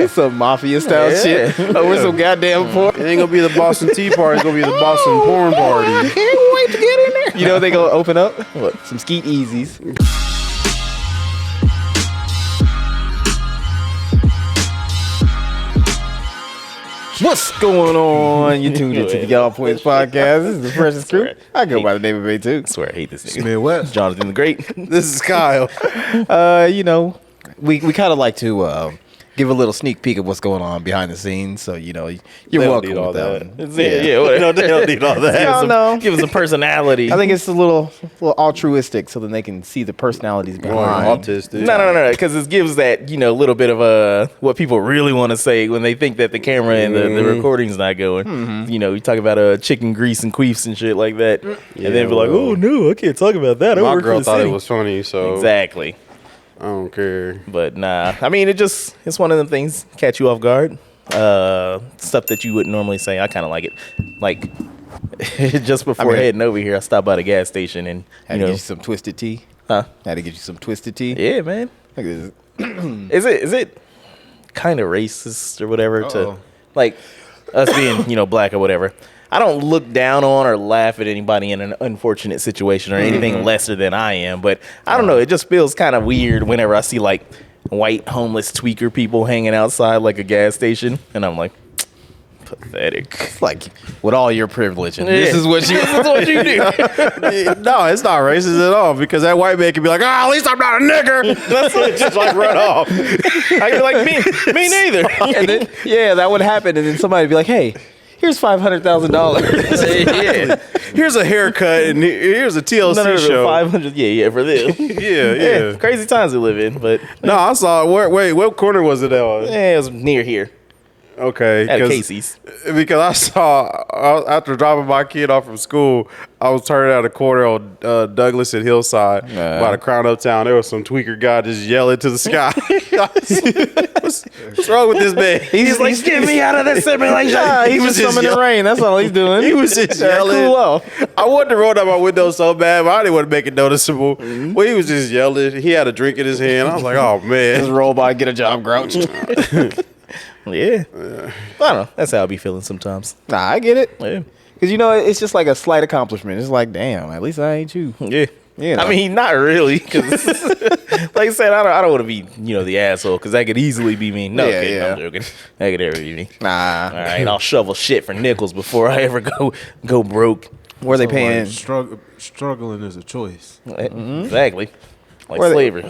some mafia style shit over some goddamn porn. It ain't gonna be the Boston Tea Party. It's gonna be the Boston Porn Party. Can't wait to get in there. You know what they gonna open up? What? Some Skeet Easies. What's going on? You tuned into the AllPointsPodcast. This is the Precious Crew. I go by the name of Bay too. I swear I hate this nigga. Midwest. Jonathan the Great. This is Kyle. You know, we kind of like to give a little sneak peek of what's going on behind the scenes. So, you know, you're welcome with that one. Whatever. They don't need all that. No. Give us some personality. I think it's a little altruistic so then they can see the personalities behind. Autistic. No, because it gives that, little bit of what people really want to say when they think that the camera and the recording's not going. Mm-hmm. You talk about chicken grease and queefs and shit like that. And then be like, oh, no, I can't talk about that. My girl thought it was funny, so. Exactly. I don't care. But nah, I mean, it's one of them things catch you off guard. Stuff that you wouldn't normally say. I kind of like it. Like, just before heading over here, I stopped by the gas station and, Had to get you some twisted tea. Huh? Had to get you some twisted tea. Yeah, man. Look at this. Is it kind of racist or whatever to, like, us being, black or whatever? I don't look down on or laugh at anybody in an unfortunate situation or anything lesser than I am. But I don't know. It just feels kind of weird whenever I see like white homeless tweaker people hanging outside like a gas station. And I'm like, pathetic. It's like with all your privilege and this is what you do. No, it's not racist at all because that white man can be like, at least I'm not a nigger. That's it. Just like run off. I can be like, me neither. And then, that would happen. And then somebody would be like, hey, here's $500,000. Yeah. Here's a haircut and here's a TLC show. 500, for this. Yeah. Crazy times we live in, but no, I saw it. Wait, what corner was it on? Yeah, it was near here. Okay, At Casey's. Because I saw after dropping my kid off from school, I was turning out a corner on Douglas and Hillside by the Crown Uptown. There was some tweaker guy just yelling to the sky. What's wrong with this man? He's like, get me out of this simulation. He was just in the rain. That's all he's doing. He was just yelling. Cool off. I wanted to roll down my window so bad, but I didn't want to make it noticeable. Well, he was just yelling. He had a drink in his hand. I was like, oh man. Just roll by, get a job, grouch. Yeah. I don't know. That's how I be feeling sometimes. Nah, I get it. Yeah. Because, it's just like a slight accomplishment. It's like, damn, at least I ain't you. Yeah. I mean, not really. Cause like I said, I don't want to be, the asshole. Because that could easily be me. No, I'm joking. That could ever be me. Nah. All right. I'll shovel shit for nickels before I ever go broke. Were they paying? Struggling is a choice. Exactly. Like slavery.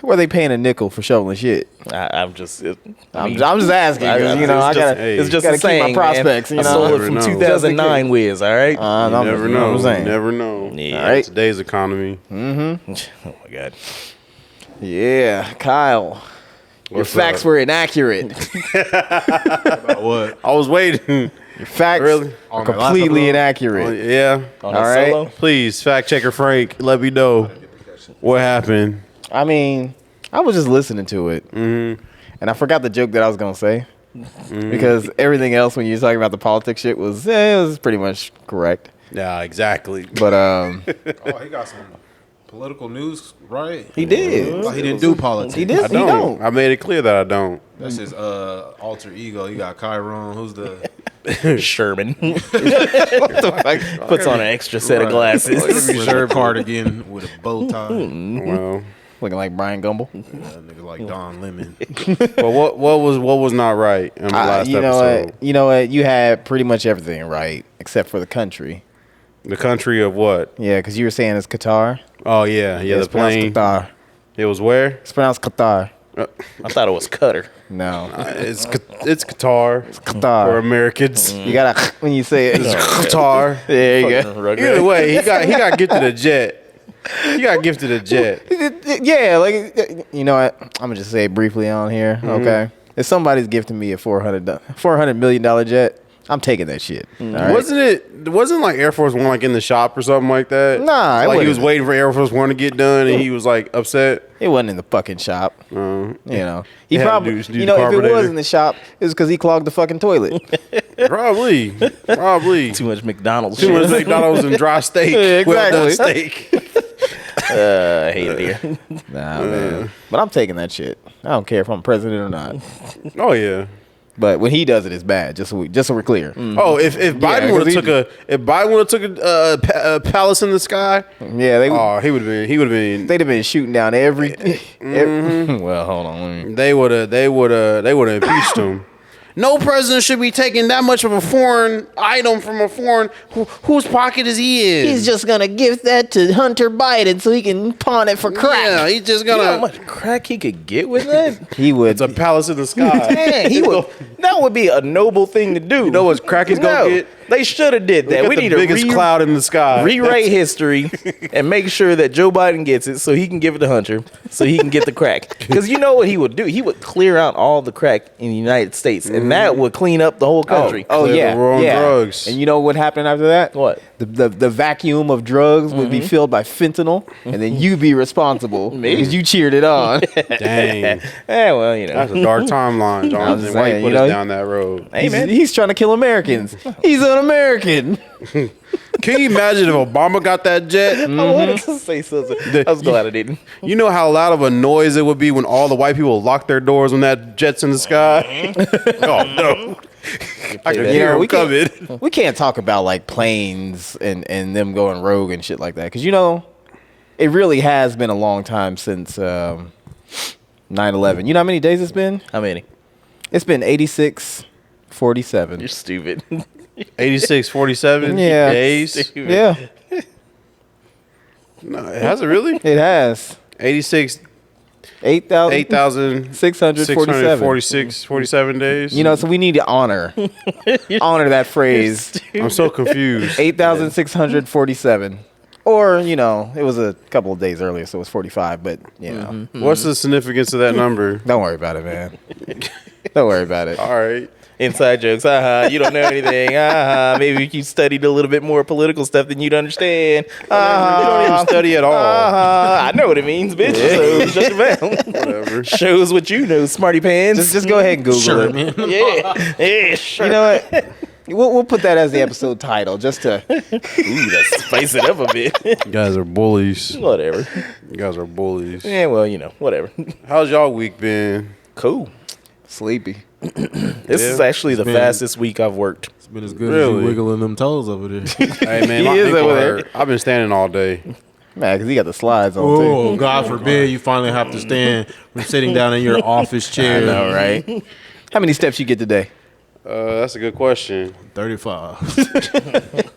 Were they paying a nickel for shoveling shit? I'm just asking. It's just gotta keep my prospects. I sold it from 2009 Wiz. All right. You never know. Never know. Yeah. All right. Today's economy. Oh my god. Yeah, Kyle. Your facts were inaccurate. About what? I was waiting. Your facts Really? are completely inaccurate. Yeah. On All a right. solo? Please, fact checker Frank, let me know what happened. I mean, I was just listening to it, and I forgot the joke that I was gonna say because everything else when you were talking about the politics shit was it was pretty much correct. Yeah, exactly. But Oh, he got some political news, right? he did. He didn't do politics. He did. I don't. I made it clear that I don't. That's his alter ego. You got Chiron, who's the Sherman. Puts on an extra set of glasses. shirt cardigan with a bow tie. Well, Looking like Brian Gumble. Nigga like Don Lemon. but what was not right in the last episode? You know what? You had pretty much everything right except for the country. The country of what? Yeah, because you were saying it's Qatar. Oh yeah, It's the plane. pronounced Qatar. It was where? It's pronounced Qatar. I thought it was Cutter. No, It's Qatar. It's Qatar. for Americans. You gotta when you say it. Qatar. There you go. Either way, he got gifted a jet. He got gifted a jet. Yeah, like you know what? I'm gonna just say it briefly on here. Okay, if somebody's gifting me a $400 million jet, I'm taking that shit. All right? Wasn't like Air Force One like in the shop or something like that? Nah, it like he was wasn't. waiting for Air Force One to get done and he was like upset. It wasn't in the fucking shop. He They had probably, to do if the it was carburetor. in the shop, it was because he clogged the fucking toilet. Probably. Too much McDonald's. Too much McDonald's and dry steak. Yeah, Well done exactly. steak. I hate it here. Nah, man. But I'm taking that shit. I don't care if I'm president or not. Oh yeah. But when he does it, it's bad. Just so we're clear. Oh, if Biden would have took a palace in the sky, Yeah, they would. he would have been. They'd have been shooting down every. Well, hold on. They would have impeached him. No president should be taking that much of a foreign item from a foreign. Whose pocket is he in? He's just gonna give that to Hunter Biden so he can pawn it for crack. Yeah, he's just You know how gonna. much crack he could get with that? He would. It's a palace in the sky. Man, he would. That would be a noble thing to do. You know what crack he's gonna get? They should have did that. Look We at need the to biggest cloud in the sky. rewrite history and make sure that Joe Biden gets it so he can give it to Hunter so he can get the crack. Because you know what he would do? He would clear out all the crack in the United States, and that would clean up the whole country. Oh Clear yeah, the war on yeah. drugs. And you know what happened after that? What? The vacuum of drugs would be filled by fentanyl, and then you'd be responsible because you cheered it on. Dang, Well, you know. that's a dark timeline, Jonathan. Why saying, you put you us know, down that road? Hey, man. He's trying to kill Americans. He's an American. Can you imagine if Obama got that jet? I wanted to say something. I was glad I didn't. You know how loud of a noise it would be when all the white people lock their doors when that jet's in the sky? Oh no! I can that. hear him we coming. we can't talk about like planes and them going rogue and shit like that because you know it really has been a long time since 9/11. You know how many days it's been? How many? It's been 86-47. You're stupid. 86, 47 Yeah. days. Stupid. Yeah, No, has it really? it has 86, 8,647. 47 days. You know, so we need to honor that phrase. I'm so confused. 8,647. Or, you know, it was a couple of days earlier, so it was 45, but, you know. What's the significance of that number? Don't worry about it, man. Don't worry about it. All right. Inside jokes. You don't know anything. Maybe if you studied a little bit more political stuff than you'd understand. You don't even study at all. I know what it means, bitch. So shut your mouth. Whatever. Shows what you know, smarty pants. Just go ahead and Google Sure, it. man. Yeah, sure. You know what? We'll put that as the episode title, just to... Ooh, let's spice it up a bit. You guys are bullies. Whatever. You guys are bullies. Yeah, well, you know, whatever. How's y'all week been? Cool. Sleepy. This is actually the been- fastest week I've worked. It's been as good as Really? you wiggling them toes over there. Hey man, He my is ankle over there. hurt. I've been standing all day. Man, because he got the slides on, Oh, too. God forbid you finally have to stand from sitting down in your office chair. I know, right? How many steps you get today? That's a good question. 35.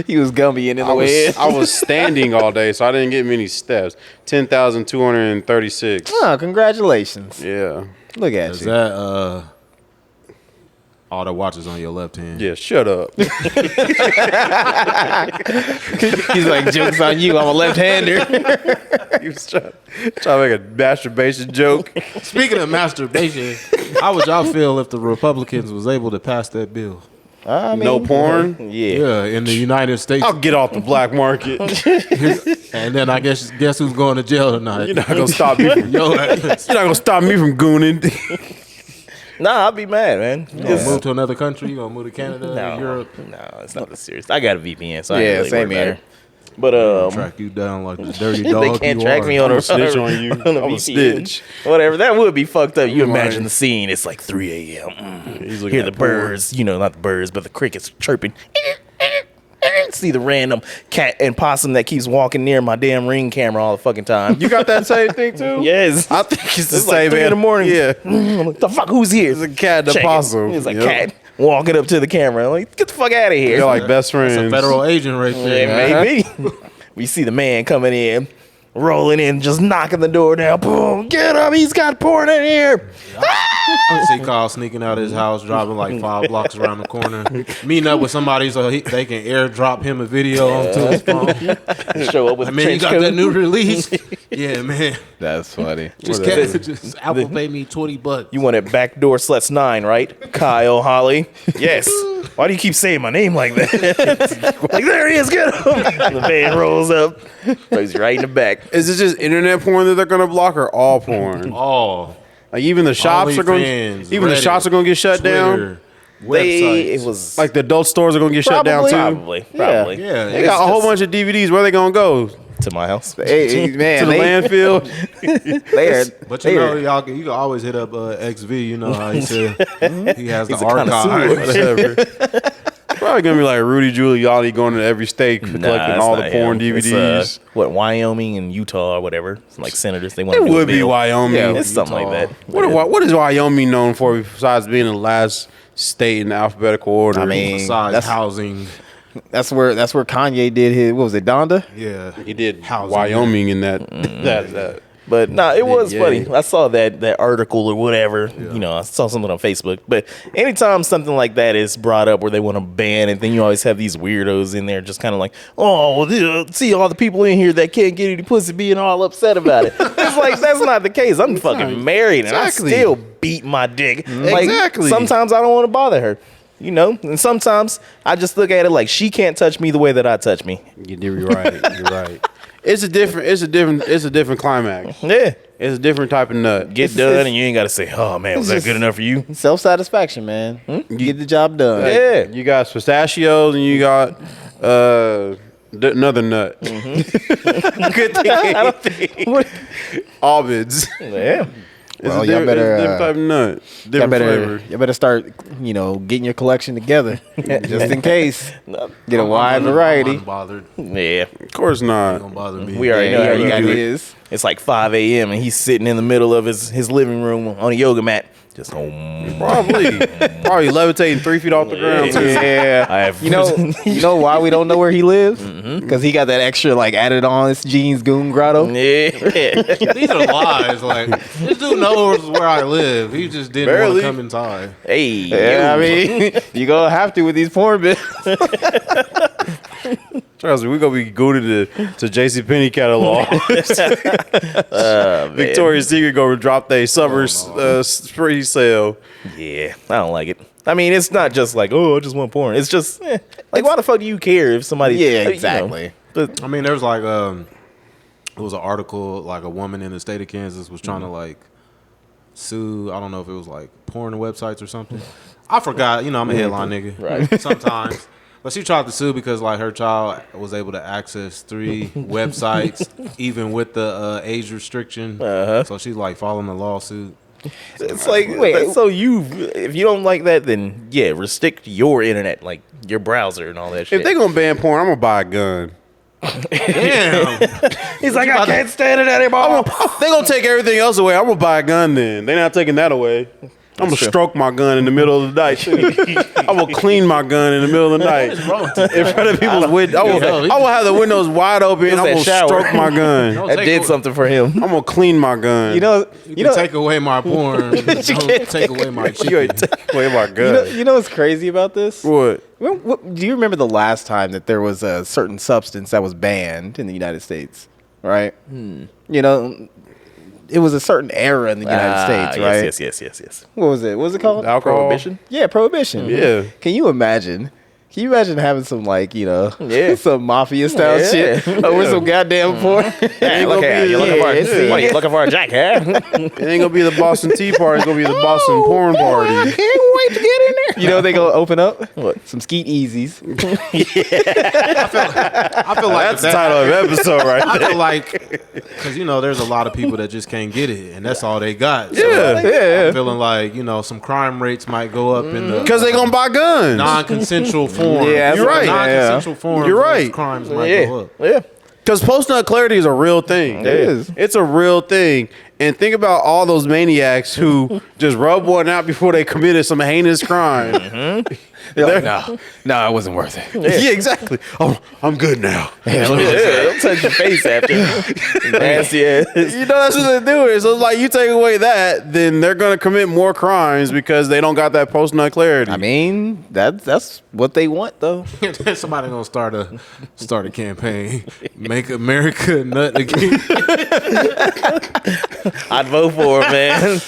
He was gummy in the I way. was standing all day, so I didn't get many steps. 10,236. Oh, congratulations. Yeah. Look at Is you. that all the watches on your left hand? Yeah, shut up. He's like, joke's on you. I'm a left-hander. You was trying to make a masturbation joke. Speaking of masturbation, how would y'all feel if the Republicans was able to pass that bill? I mean, No porn. Yeah. Yeah, in the United States. I'll get off the black market. And then I guess who's going to jail tonight? You're not gonna stop me. You're not gonna stop me from gooning. Nah, I'll be mad, man. You gonna move to another country? You gonna move to Canada, No, Europe? no, it's not that serious. I got a VPN, so I Yeah, ain't really same worried about here. it. But Track you down like the dirty dog. they can't you track are. me on a snitch on you. on a I'm a VPN. snitch. Whatever. That would be fucked up. You imagine Right. the scene. It's like 3 a.m. He's looking Hear at the porn. birds. You know, not the birds, but the crickets chirping. See the random cat and possum that keeps walking near my damn Ring camera all the fucking time. You got that same thing too? Yes. I think it's the It's like same 3 in the morning. Yeah. I'm like, the fuck, who's here? It's a cat and a Check it. possum. It's a Yep. cat walking up to the camera. I'm like, get the fuck out of here. They're like best friends. It's a federal agent right there. Yeah, maybe. We see the man coming in, rolling in, just knocking the door down. Boom, get him. He's got porn in here. I see Kyle sneaking out of his house, driving like 5 blocks around the corner, meeting up with somebody so they can airdrop him a video onto his phone. Show up with I a mean, you trench got coat. that new release? Yeah, man. That's funny. Just Apple pay me $20. You wanted Backdoor Sluts 9, right? Kyle Holly. Yes. Why do you keep saying my name like that? Like, there he is, get him. The van rolls up. Goes right in the back. Is it just internet porn that they're gonna block or all porn? Oh, Like even the shops are going OnlyFans, even the Reddit, shops are going to get shut down. Twitter, It websites. was Like the adult stores are going to get shut down too. probably. Yeah, They got a whole bunch of DVDs. Where they going to go? to my house. Hey, man, to the landfill. But you know, y'all, you can always hit up XV. You know how he said he has the He's a connoisseur. Whatever. Probably gonna be like Rudy Giuliani going to every state collecting all the porn DVDs. It's, Wyoming and Utah or whatever. It's like senators. They want It to would be Wyoming. Yeah, It's something like that. What is Wyoming known for besides being the last state in the alphabetical order? I mean, Besides housing. That's where Kanye did his. What was it, Donda? Yeah, he did housing. Wyoming in that. But no, it was Yeah. funny. I saw that article or whatever. Yeah. You know, I saw something on Facebook. But anytime something like that is brought up where they want to ban it, then you always have these weirdos in there just kind of like, oh, well, see all the people in here that can't get any pussy being all upset about it. It's like, that's not the case. I'm fucking married and I still beat my dick. Like, Exactly. sometimes I don't want to bother her. You know, and sometimes I just look at it like she can't touch me the way that I touch me. You're right. You're right. It's a different climax. Yeah. It's a different type of nut. Get done and you ain't got to say, oh man, was that good enough for you? Self-satisfaction, man. You get the job done. Yeah. You got pistachios and you got another nut. Good thing. I don't think. Almonds. Yeah. Well, it's y'all better, it's a different type of nut. Different flavor. You better start, getting your collection together just in case. Get a wide variety. I'm unbothered. Yeah. Of course not. Don't bother me. We already know how you got do it. his. It's like 5 a.m. and he's sitting in the middle of his living room on a yoga mat. Just Probably levitating 3 feet off the ground. Too. Yeah. I have You know why we don't know where he lives? Because he got that extra added on his jeans goon grotto. Yeah. These are lies. Like, this dude knows where I live. He just didn't want to come inside. Hey. Yeah, I mean, you gonna have to with these porn bits. Trust me, we're gonna be gooted to JCPenney catalog. Victoria's Secret gonna drop their summer spree sale. Yeah. I don't like it. I mean, it's not just like, oh, I just want porn. It's just, like, why the fuck do you care if somebody... Yeah, you know, exactly. but I mean, there's like it was an article like a woman in the state of Kansas was trying to like sue. I don't know if it was like porn websites or something. I forgot. You know, I'm a headline nigga. Right. Sometimes. But she tried to sue because like her child was able to access 3 websites even with the age restriction. So she's like following the lawsuit. it's like, wait, so if you don't like that, then yeah, restrict your internet, like your browser and all that shit. If they gonna ban porn, I'm gonna buy a gun. Damn. He's like, I can't stand it anymore. They gonna take everything else away. I'm gonna buy a gun then. They're not taking that away. I'm gonna stroke my gun in the middle of the night. I'm gonna clean my gun in the middle of the night in front of people's windows. I will have the windows wide open. I'm gonna stroke my gun. That did something for him. I'm gonna clean my gun. You can take away my porn. Don't take away my chicken. Take away my gun. You know what's crazy about this? What? Do you remember the last time that there was a certain substance that was banned in the United States? Right? You know, it was a certain era in the United States, right? Yes. What was it? What was it called? Alcohol? Prohibition? Yeah, prohibition. Yeah. Can you imagine? Can you imagine having some Yeah. some mafia style shit over some goddamn porn? You looking for a jack, huh? It ain't gonna be the Boston Tea Party. It's gonna be the Boston Porn Party. I can't wait to get in there. You know what they gonna open up? What? Some Skeet Easies. I feel like That's the title of the episode, right I there. feel like, because there's a lot of people that just can't get it, and that's all they got. So Yeah. I'm feeling like some crime rates might go up in the Because they gonna buy guns. non-consensual form. Yeah, You're right. Non-consensual form. You're right. Crimes might go up. Yeah. Because post-nut clarity is a real thing. It is. It's a real thing. And think about all those maniacs who just rub one out before they committed some heinous crime. They're like, no, it wasn't worth it. Yeah, exactly. Oh, I'm good now. Don't touch your face after. Nasty ass. You know, that's what they're doing. So it's like you take away that, then they're going to commit more crimes because they don't got that post-nut clarity. I mean, that's what they want, though. Somebody gonna start a campaign. Make America nut again. I'd vote for it, man.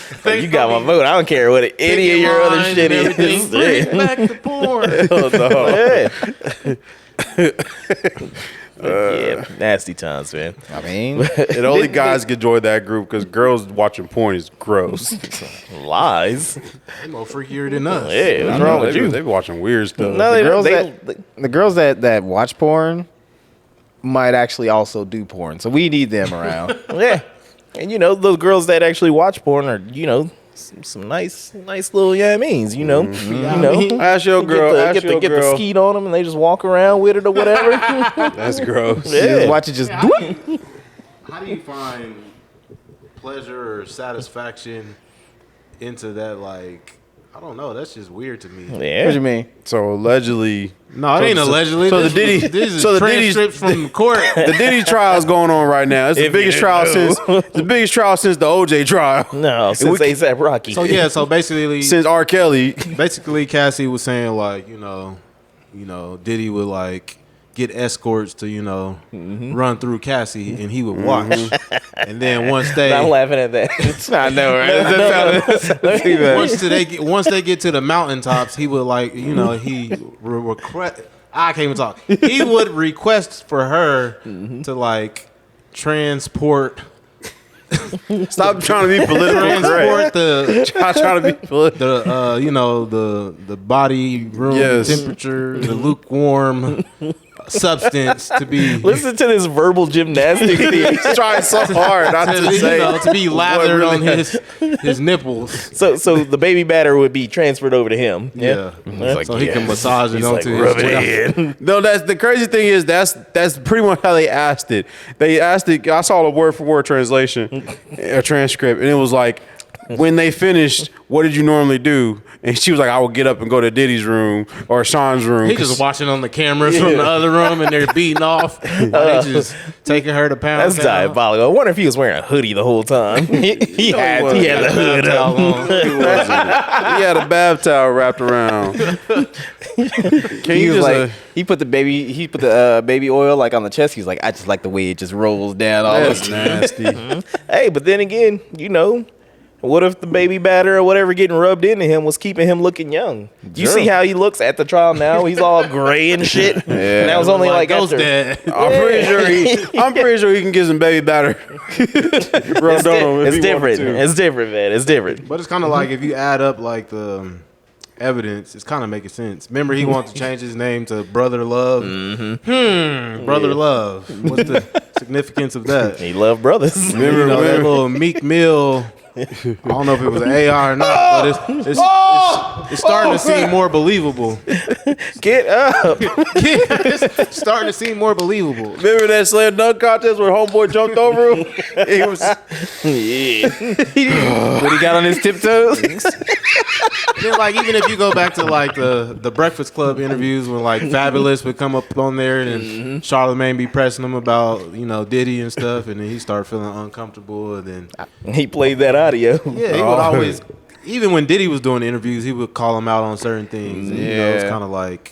You got my vote. I don't care what any of your other shit is. Bring back the porn. Yeah, nasty times, man. I mean, And only guys can join that group because girls watching porn is gross. Lies. They're more freakier than us. Yeah, what's wrong with you? They be watching weird stuff. No, the girls they- the girls that watch porn, might actually also do porn. So we need them around. Yeah. And, those girls that actually watch porn are, some nice little yammeens, Ask your girl. Get the skeet on them and they just walk around with it or whatever. That's gross. Yeah. Just watch it just do it. How do you find pleasure or satisfaction into that? Like, I don't know. That's just weird to me. Yeah. What do you mean? So allegedly. No, it ain't allegedly. So the Diddy. This So is the Diddy's transcripts from the court. The Diddy trial is going on right now. It's the biggest trial since the OJ trial. No, since ASAP Rocky. So yeah, so basically, Since R. Kelly. basically Cassie was saying like, Diddy would like get escorts to run through Cassie and he would watch, and then once they I'm laughing at that. I know, right? once they get to the mountaintops, he would like he request. I can't even talk. He would request for her to like transport. Stop trying to be political. Transport Trying to be political. the body room temperature, the lukewarm substance to be Listen to this verbal gymnastics. He's trying so hard not to say. to be lathered on his nipples. So the baby batter would be transferred over to him. Yeah, Like, so he can massage it He's onto like, rub his it in. No, that's the crazy thing is that's pretty much how they asked it. They asked it. I saw the word for word translation, a transcript, and it was like, when they finished, what did you normally do? And she was like, I would get up and go to Diddy's room or Sean's room. He just watching on the cameras from the other room, and they're beating off. They just taking her to pound. That's diabolical. I wonder if he was wearing a hoodie the whole time. he had the hood up. He had a bath towel wrapped around. He was like, he put the baby oil like on the chest. He was like, I just like the way it just rolls down. All That's this nasty. Hey, but then again, what if the baby batter or whatever getting rubbed into him was keeping him looking young? Do you see how he looks at the trial now? He's all gray and shit. Yeah. And that was only like Ghost after. Dad. I'm pretty sure he can get some baby batter. It's different. It's different, man. It's different. But it's kind of like if you add up like the evidence, it's kind of making sense. Remember, he wanted to change his name to Brother Love. Brother Love. What's the significance of that? He loved brothers. Remember that little Meek Mill. I don't know if it was an AR or not, but it's starting to seem more believable. Get up. It's starting to seem more believable. Remember that slam dunk contest where homeboy jumped over him? He was when he got on his tiptoes. Then, like, even if you go back to like the Breakfast Club interviews when like Fabulous would come up on there and Charlamagne be pressing him about Diddy and stuff, and then he started feeling uncomfortable, and then He played that audio. yeah, he would always. Even when Diddy was doing interviews, he would call him out on certain things. And, it's kind of like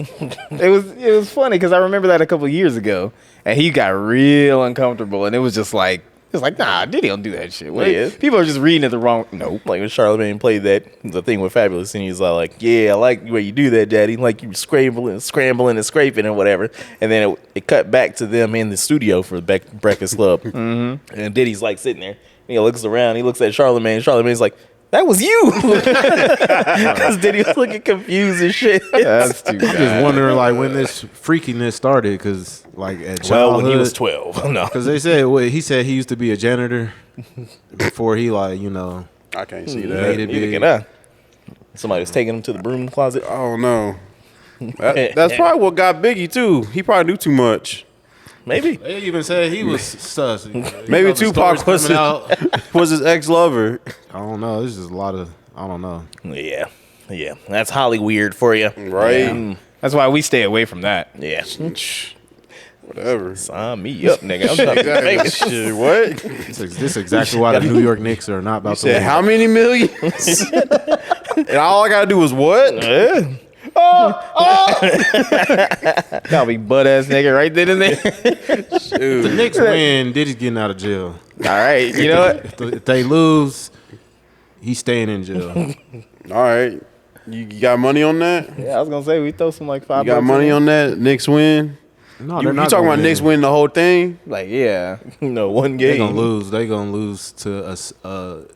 It was funny because I remember that a couple of years ago, and he got real uncomfortable, and it was just like. It's like, nah, Diddy don't do that shit. Yeah. People are just reading it the wrong. Nope. Like when Charlamagne played the thing with Fabulous, and he's like, yeah, I like the way you do that, Daddy. Like you scrambling and scraping and whatever. And then it cut back to them in the studio for the Breakfast Club. And Diddy's like sitting there. And he looks around. He looks at Charlamagne. Charlamagne's like, that was you. Because Diddy was looking confused and shit. That's too I'm just wondering like when this freakiness started, because like at childhood, when he was 12. No. because he said he used to be a janitor before he I can't see Neither that. can I. Somebody was taking him to the broom closet. Oh no. That's probably what got Biggie too. He probably knew too much. Maybe. They even said he was sus. Maybe Tupac was his ex-lover. I don't know. This is a lot of. I don't know. Yeah. That's Holly weird for you. Right. That's why we stay away from that. Yeah. Whatever. Sign me up, nigga. I'm trying to be famous. Shit, what? This is exactly why the New York Knicks are not about to Said win. how many millions? And all I gotta do is what? Yeah. That'll be butt ass nigga right then and there. The Knicks win. Diddy's getting out of jail. All right, you know what? If they lose, he's staying in jail. All right. You got money on that? Yeah, I was gonna say we throw some like $5. You got money on that? Knicks win? No, You they're not talking gonna about win. Knicks win the whole thing? Like, yeah. No, one They game. gonna lose. They gonna lose to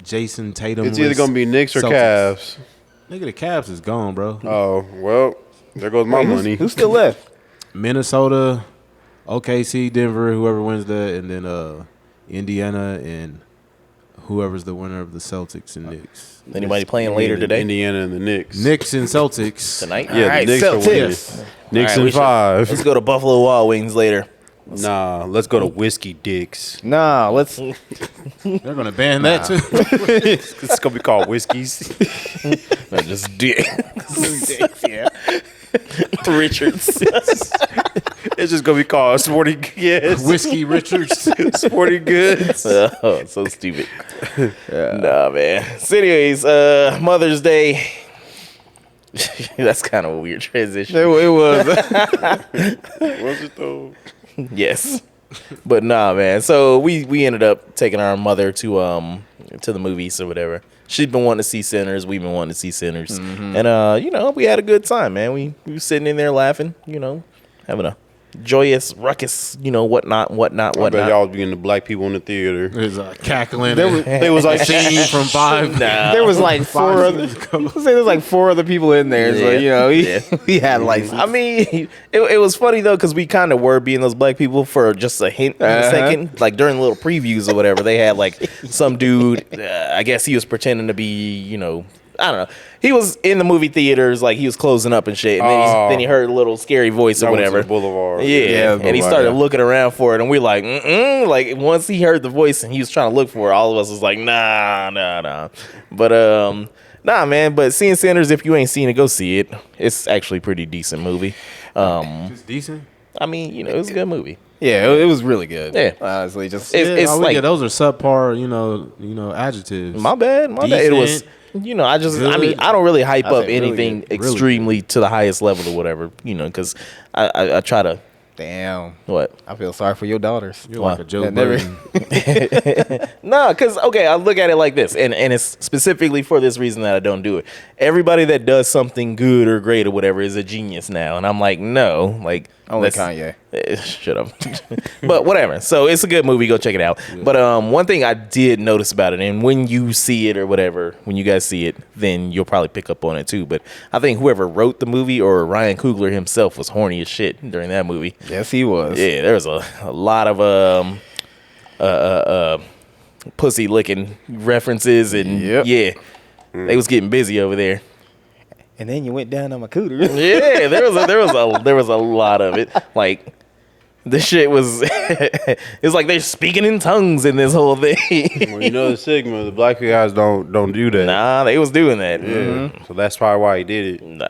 Jason Tatum. It's either gonna be Knicks or Cavs. Nigga, the Cavs is gone, bro. Oh, well, there goes my money. Who's still left? Minnesota, OKC, Denver, whoever wins that, and then Indiana and whoever's the winner of the Celtics and Knicks. Anybody playing later today? Indiana and the Knicks. Knicks and Celtics Tonight? Yeah, Alright, the Knicks are winning. Celtics. Knicks All right, we in 5. Let's go to Buffalo Wild Wings later. Nah, let's go to Whiskey Dicks. Nah, let's. They're going to ban that too. It's going to be called Whiskeys. No, just dicks, yeah. Richards. It's just going to be called Sporting Yes. Whiskey Richards. Sporting Goods. Oh, so stupid. Nah, man. So anyways, Mother's Day. That's kind of a weird transition. It was. Was it though? Yes. But nah, man. So we ended up taking our mother to the movies or whatever. She'd been wanting to see Sinners. We've been wanting to see Sinners. And we had a good time, man. We were sitting in there laughing, having a joyous ruckus, whatnot. I bet y'all was being the black people in the theater. There's cackling. They was like scene from 5. There was like 4 other. There was like 4 other people in there. So we had like. I mean, it was funny though because we kind of were being those black people for just a hint in a second. Like during the little previews or whatever, they had like some dude. I guess he was pretending to be, I don't know. He was in the movie theaters, like he was closing up and shit. And then he heard a little scary voice or whatever. Boulevard. Yeah, and he started looking around for it, and we're like, like once he heard the voice and he was trying to look for it, all of us was like, nah. But nah, man. But seeing Sinners, if you ain't seen it, go see it. It's actually a pretty decent movie. It's decent. I mean, it was a good movie. Yeah, it was really good. Yeah. Honestly, just It's like those are subpar, adjectives. my bad. It was. I don't really hype up really anything good. extremely to the highest level or whatever, because I try to. damn. What? I feel sorry for your daughters. You're like a Joe That never- Budden. No, because I look at it like this, and it's specifically for this reason that I don't do it. Everybody that does something good or great or whatever is a genius now, and I'm like, no, like Only Kanye. Shut up. But whatever. So it's a good movie. Go check it out. Yeah. But one thing I did notice about it, and when you see it or whatever, when you guys see it, then you'll probably pick up on it too. But I think whoever wrote the movie or Ryan Coogler himself was horny as shit during that movie. Yes, he was. Yeah, there was a lot of pussy licking references, and they was getting busy over there. And then you went down on my cooter. Yeah, there was a lot of it. Like the shit was, it's like they're speaking in tongues in this whole thing. Well, the Sigma, the black guys don't do that. Nah, they was doing that. Yeah, so that's probably why he did it. No,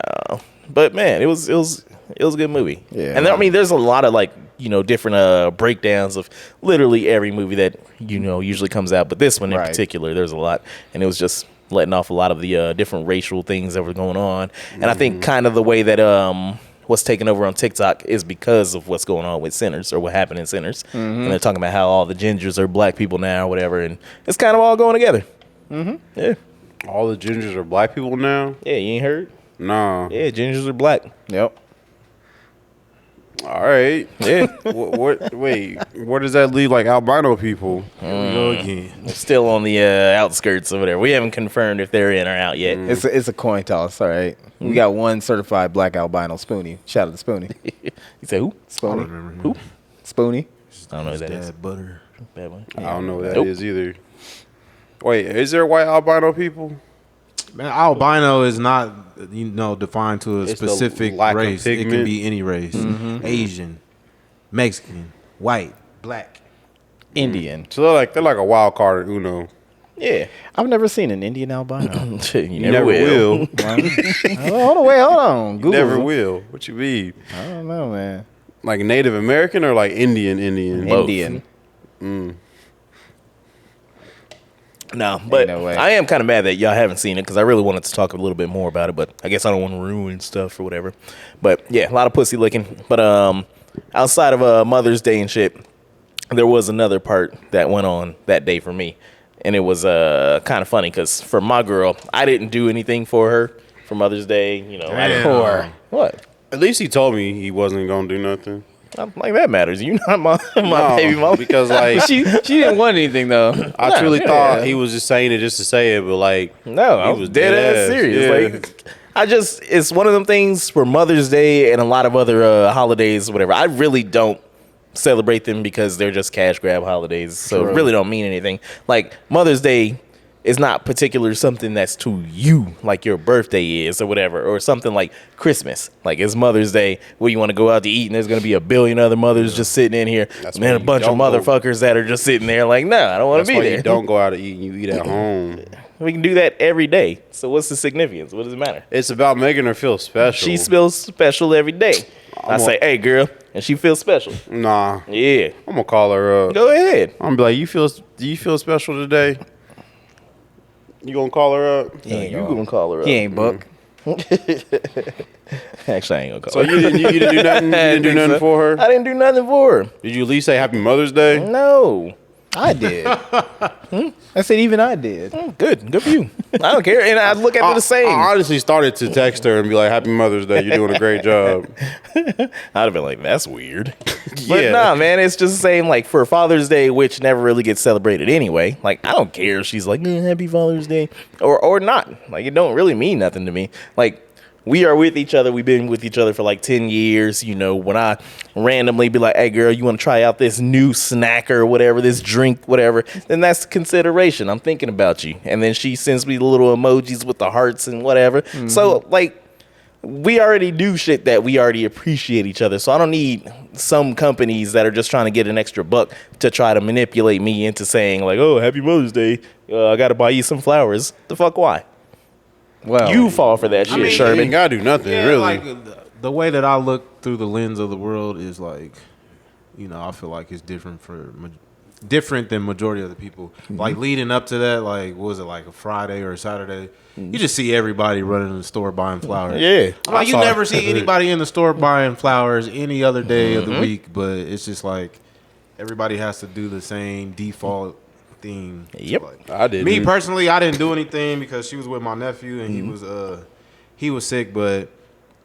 but man, it was a good movie. Yeah, and there's a lot of like different breakdowns of literally every movie that usually comes out, but this one in particular, there's a lot, and it was just letting off a lot of the different racial things that were going on. And I think kind of the way that what's taking over on TikTok is because of what's going on with Sinners, or what happened in Sinners. And they're talking about how all the gingers are black people now or whatever, and it's kind of all going together. Yeah. All the gingers are black people now? Yeah, you ain't heard? Nah. Yeah, gingers are black. Yep. All right. Yeah. Wait, where does that leave like albino people? Here we go again. They're still on the outskirts or whatever. We haven't confirmed if they're in or out yet. It's a coin toss, all right. We got one certified black albino, Spoonie. Shout out to Spoonie. You say who? Spoonie. Who? Spoonie. I don't know who that is. Butter. Bad one. I don't know what that is either. Wait, is there white albino people? Man, albino is not defined to a It's the specific lack of race. It can pigment. be any race. Asian, Mexican, white, black. Indian. So they're like a wild card at Uno. Yeah. I've never seen an Indian albino. You Never will. Hold on. Google. Never will. What you mean? I don't know, man. Like Native American or like Indian? Both. Indian. No, but no way. I am kind of mad that y'all haven't seen it because I really wanted to talk a little bit more about it, but I guess I don't want to ruin stuff or whatever. But yeah, a lot of pussy licking. But outside of Mother's Day and shit, there was another part that went on that day for me, and it was kind of funny because for my girl, I didn't do anything for her for Mother's Day. I didn't pour her. What? At least he told me he wasn't gonna do nothing. I'm like, that matters. You not my baby mama. Because like she didn't want anything though. I truly thought he was just saying it just to say it, but like no, I he was dead ass serious. Yeah. Like, it's one of them things for Mother's Day and a lot of other holidays, whatever. I really don't celebrate them because they're just cash grab holidays. So it really don't mean anything. Like Mother's Day is not particular something that's to you, like your birthday is or whatever, or something like Christmas. Like it's Mother's Day where you want to go out to eat and there's going to be a billion other mothers just sitting in here. And then a bunch of motherfuckers that are just sitting there like, no, I don't want to be there. You don't go out to eat and you eat at home. We can do that every day. So what's the significance? What does it matter? It's about making her feel special. She feels special every day. I say, hey, girl, and she feels special. Nah. Yeah. I'm going to call her up. Go ahead. I'm going to be like, do you feel special today? You gonna call her up? Yeah, you gonna call her up. He ain't Buck. Actually, I ain't gonna call So her. you didn't do nothing? You didn't do nothing for her? I didn't do nothing for her. Did you at least say Happy Mother's Day? No. I did. I said even I did. Good for you. I don't care. And I look at it the same. I honestly started to text her and be like, Happy Mother's Day. You're doing a great job. I'd have been like, that's weird. But Yeah. nah, man, it's just the same. Like for Father's Day, which never really gets celebrated anyway. Like I don't care if she's like, Happy Father's Day or not. Like it don't really mean nothing to me. Like we are with each other. We've been with each other for like 10 years. You know, when I randomly be like, hey, girl, you want to try out this new snack or whatever, this drink, whatever, then that's consideration. I'm thinking about you. And then she sends me the little emojis with the hearts and whatever. Mm-hmm. So, like, we already do shit that we already appreciate each other. So I don't need some companies that are just trying to get an extra buck to try to manipulate me into saying, like, oh, Happy Mother's Day. I got to buy you some flowers. The fuck why? Well, You fall for that shit, You Sherman. ain't gotta do nothing, really. Like the way that I look through the lens of the world is like, you know, I feel like it's different than majority of the people. Mm-hmm. Like leading up to that, like what was it, like a Friday or a Saturday? Mm-hmm. You just see everybody running in the store buying flowers. Yeah. Like you never see anybody in the store buying flowers any other day of the week, but it's just like everybody has to do the same default thing. Yep. So like, I didn't. me personally, I didn't do anything because she was with my nephew and he was sick, but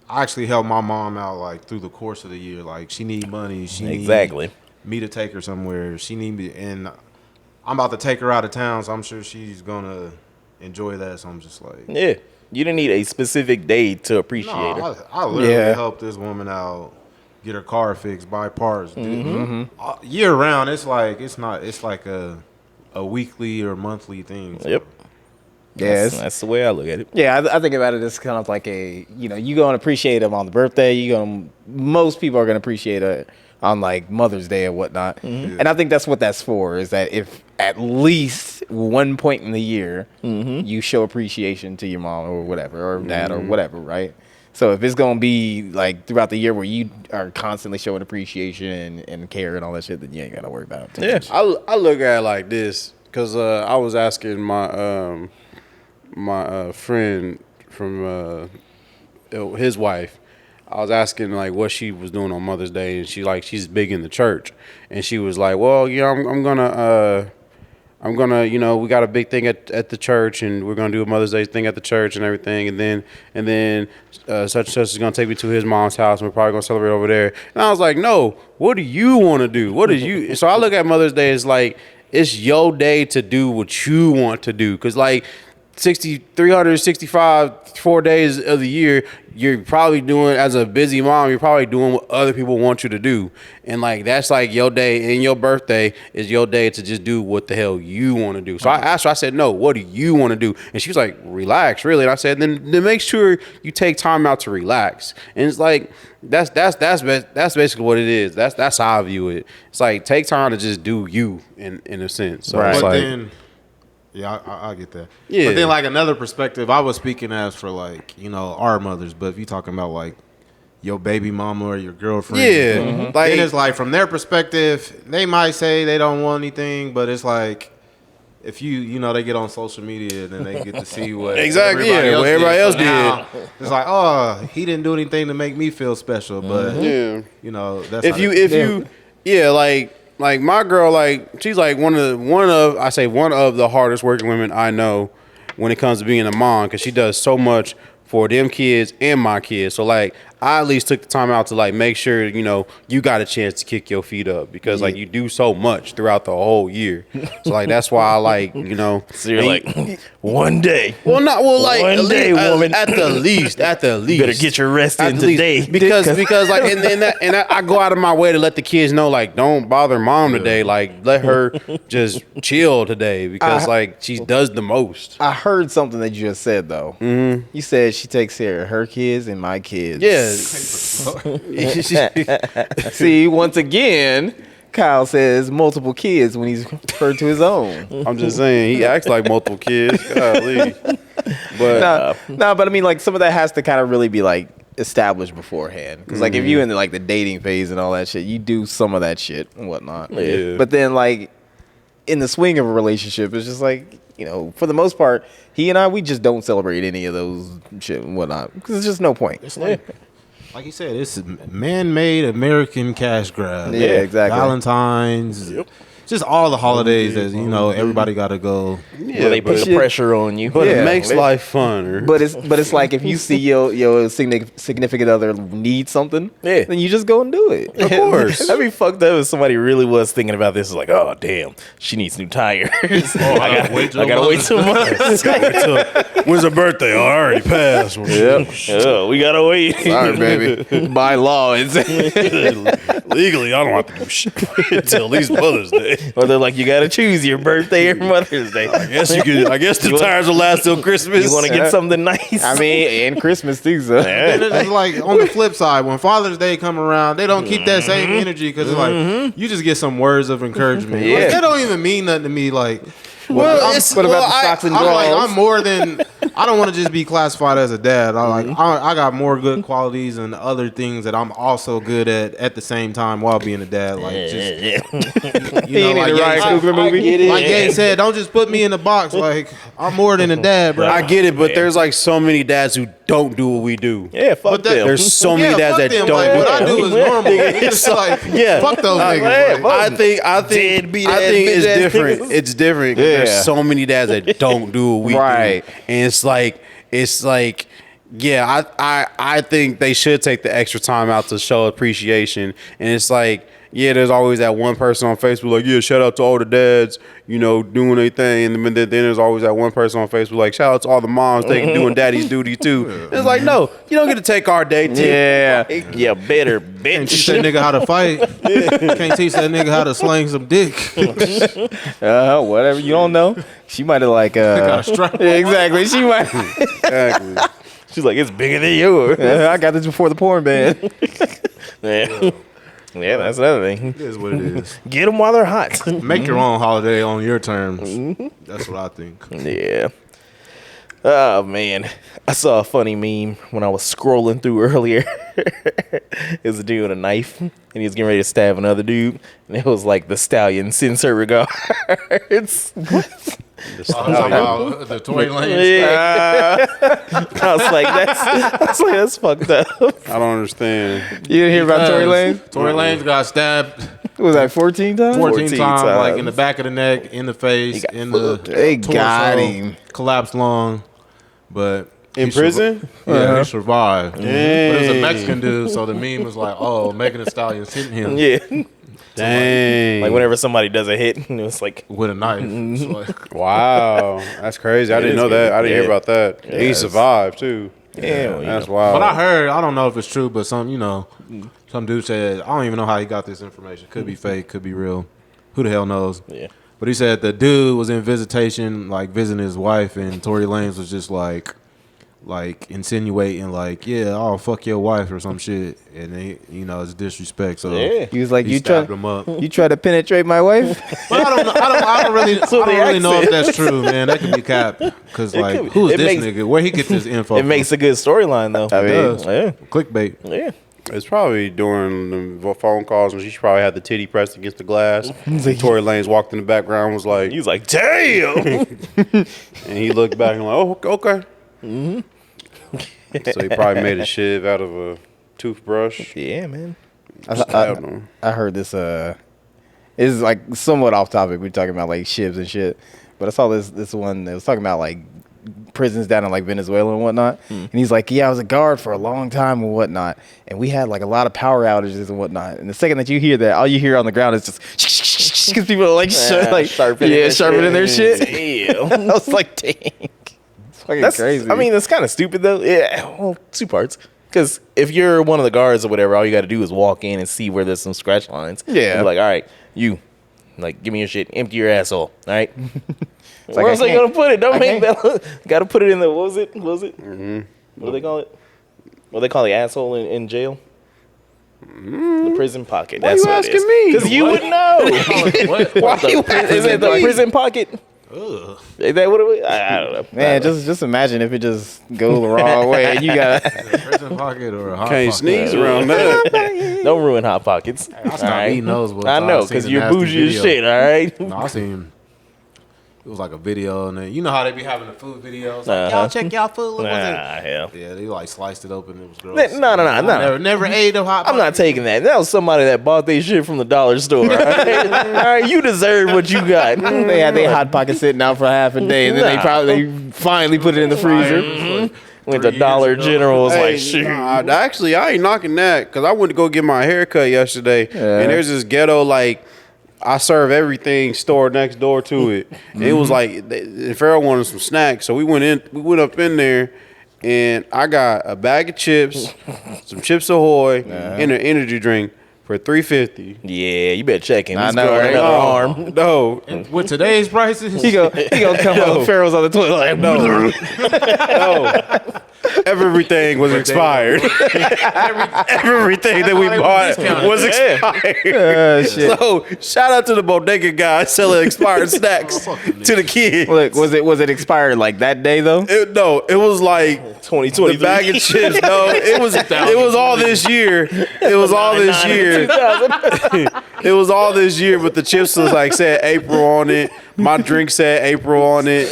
I actually helped my mom out like through the course of the year. Like she need money, she need me to take her somewhere. She need me, and I'm about to take her out of town, so I'm sure she's gonna enjoy that. So I'm just like, yeah, you didn't need a specific day to appreciate her. I literally helped this woman out, get her car fixed, buy parts. Year round, it's like a weekly or monthly thing. So. Yep. Yeah, that's the way I look at it. Yeah, I think about it as kind of like a, you going to appreciate them on the birthday. Most people are going to appreciate it on like Mother's Day or whatnot. Mm-hmm. And I think that's what that's for, is that if at least one point in the year you show appreciation to your mom or whatever, or dad or whatever, right? So if it's going to be like throughout the year where you are constantly showing appreciation and care and all that shit, then you ain't got to worry about it. Yeah. I look at it like this because I was asking my my friend from his wife. I was asking like what she was doing on Mother's Day, and she's big in the church, and she was like, well, I'm gonna, we got a big thing at the church, and we're gonna do a Mother's Day thing at the church and everything, and then such and such is gonna take me to his mom's house, and we're probably gonna celebrate over there. And I was like, no, what do you want to do? What is you? So I look at Mother's Day as like it's your day to do what you want to do, because like 365 4 days of the year, you're probably doing, as a busy mom, you're probably doing what other people want you to do. And like that's like your day, and your birthday is your day to just do what the hell you want to do. So I asked her, I said, no, what do you want to do? And she was like, relax, really. And I said, then make sure you take time out to relax. And it's like that's basically what it is. That's how I view it. It's like take time to just do you in a sense. So Right. it's But like, then, yeah, I get that. Yeah. But then, like, another perspective, I was speaking as for, like, our mothers, but if you're talking about, like, your baby mama or your girlfriend. Yeah. Like, then it's like, from their perspective, they might say they don't want anything, but it's like, if they get on social media, then they get to see what Exactly, yeah, what everybody else did. Now, it's like, oh, he didn't do anything to make me feel special, but, that's like my girl, like she's like one of the hardest working women I know when it comes to being a mom, because she does so much for them kids and my kids. So like I at least took the time out to like make sure, you know, you got a chance to kick your feet up because like you do so much throughout the whole year. So like that's why I like, you know. So you're like, one day. Well, not well, like One day, woman. at the least. You better get your rest in today. because like and I go out of my way to let the kids know like don't bother mom today. Like let her just chill today because like she does the most. I heard something that you just said though. Mm-hmm. You said she takes care of her kids and my kids. Yeah. See, once again, Kyle says multiple kids when he's referred to his own. I'm just saying he acts like multiple kids. Golly. But but I mean, like some of that has to kind of really be like established beforehand. Because like if you in like the dating phase and all that shit, you do some of that shit and whatnot. Yeah. But then like in the swing of a relationship, it's just like, you know, for the most part, he and I, we just don't celebrate any of those shit and whatnot because there's just no point. It's like you said, it's man-made American cash grab. Yeah, exactly. Valentine's, just all the holidays that you know everybody got to go. Yeah, where they put the pressure on you. But it makes life funner. But it's like if you see your significant other need something, then you just go and do it. Of course. That'd be fucked up if somebody really was thinking about this. It's like, oh damn, she needs new tires. I gotta wait 2 months. When's her birthday? Oh, I already passed. We gotta wait. Sorry, baby. By law, it's legally I don't have to do shit until at least Mother's Day. Or they're like, you gotta choose your birthday or Mother's Day. I guess you could. I guess the tires will last till Christmas. You want to get something nice? I mean, and Christmas too. So. And it's like on the flip side, when Father's Day come around, they don't keep that same energy because it's like you just get some words of encouragement. Yeah. Like, that don't even mean nothing to me. Like, What about the socks and drawers? I'm more than. I don't want to just be classified as a dad. I got more good qualities and other things that I'm also good at the same time while being a dad. Like just you know, like Ryan Coogler movie. Like Ye said, don't just put me in the box. Like I'm more than a dad, bro. I get it, but there's like so many dads who don't do what we do. Yeah, fuck them. There's so many dads that don't like, do what I do is normal. It's like fuck those niggas. I think it's different. It's different. There's so many dads that don't do what we do, and it's like, yeah, I think they should take the extra time out to show appreciation, and it's like, yeah, there's always that one person on Facebook like, yeah, shout out to all the dads, you know, doing their thing, and then there's always that one person on Facebook like, shout out to all the moms doing daddy's duty too. It's like, no, you don't get to take our day too. Yeah, better bitch. Can't teach that nigga how to fight. Can't teach that nigga how to slang some dick. Whatever, you don't know. She might have like exactly. She might. Exactly. She's like, it's bigger than yours. I got this before the porn ban. Yeah, that's another thing. It is what it is. Get them while they're hot. Make your own holiday on your terms. That's what I think. Yeah. Oh, man. I saw a funny meme when I was scrolling through earlier. It was a dude with a knife, and he was getting ready to stab another dude. And it was like the stallion censor regards. What? About the Tory Lanez. Yeah. I was like, that's fucked up. I don't understand. You didn't hear about Tory Lanez? Tory Lanez got stabbed. What was that, 14 times? 14 times, like in the back of the neck, in the face, in the They got torso, him. collapsed lung, but In prison? He survived. But it was a Mexican dude, so the meme was like, "Oh, Megan Thee Stallion's hitting him." Yeah. Dang. Like whenever somebody does a hit, and it's like with a knife. It's like, wow, that's crazy. I didn't know that. I didn't hear about that. Yeah, he survived too. Yeah, that's wild. But I heard, I don't know if it's true, but some dude said, I don't even know how he got this information. Could be fake, could be real. Who the hell knows? Yeah. But he said the dude was in visitation, like visiting his wife, and Tory Lanez was just like insinuating, like, yeah, I'll fuck your wife or some shit, and they, it's disrespect. So he was like, he stabbed him up. You try to penetrate my wife? But I don't know. I don't really know if that's true, man. That could be cap. Because who's this nigga? Where he get this info? It makes a good storyline though. I mean, yeah, clickbait. Yeah. It's probably during the phone calls when she probably had the titty pressed against the glass. Tory Lanez walked in the background, was like, he was like, damn. And he looked back and like, oh, okay. Mm-hmm. So he probably made a shiv out of a toothbrush. Yeah, man. I heard this. It's like somewhat off topic. We're talking about like shivs and shit, but I saw this one that was talking about like prisons down in like Venezuela and whatnot. And he's like, yeah, I was a guard for a long time and whatnot. And we had like a lot of power outages and whatnot. And the second that you hear that, all you hear on the ground is just because people are like, sharpening their shit. Damn. I was like, dang. It's fucking crazy. I mean, that's kind of stupid though. Yeah, well, two parts. Because if you're one of the guards or whatever, all you got to do is walk in and see where there's some scratch lines. Yeah. And be like, all right, you, like, give me your shit. Empty your asshole. All right. Where like, else they gonna put it? Don't make that. Got to put it in the. What was it? Mm-hmm. What do they call it? What do they call the asshole in jail? The prison pocket. Why That's you what it asking is. me? Because you would know. Why you Is it the prison pocket? Is that what it was? I don't know. Man, just imagine if it just goes the wrong way and you got Prison pocket or a hot can't pocket. sneeze around that. Don't ruin Hot Pockets. I stopped eating those. Boys, I know, because you're bougie as shit, all right? No, I seen it was like a video, and then, you know how they be having the food videos. Like, y'all check y'all food. Look, what's it? Hell. Yeah, they like sliced it open. It was gross. No. Never ate a hot. I'm not taking that. That was somebody that bought their shit from the dollar store. All right? All right, you deserve what you got. they had their Hot Pocket sitting out for half a day, and then they finally put it in the freezer. Went to Dollar General, was like, shoot. Actually, I ain't knocking that because I went to go get my hair cut yesterday, and there's this ghetto like I serve everything store next door to it. And it was like Pharaoh wanted some snacks, so we went up in there, and I got a bag of chips, some Chips Ahoy, and an energy drink for $3.50. Yeah, you better check him. I He's know, growing right? another arm. No, With today's prices, He gonna come home. Pharaoh's on the toilet like, no. Everything was expired. Everything that we bought was expired. Shit. So shout out to the bodega guy selling expired snacks to the kids. Look, was it expired like that day though? It was like 2023. the bag of chips. No, it was all this year. It was all this year. It was all this year, but the chips was like said April on it. My drink said April on it.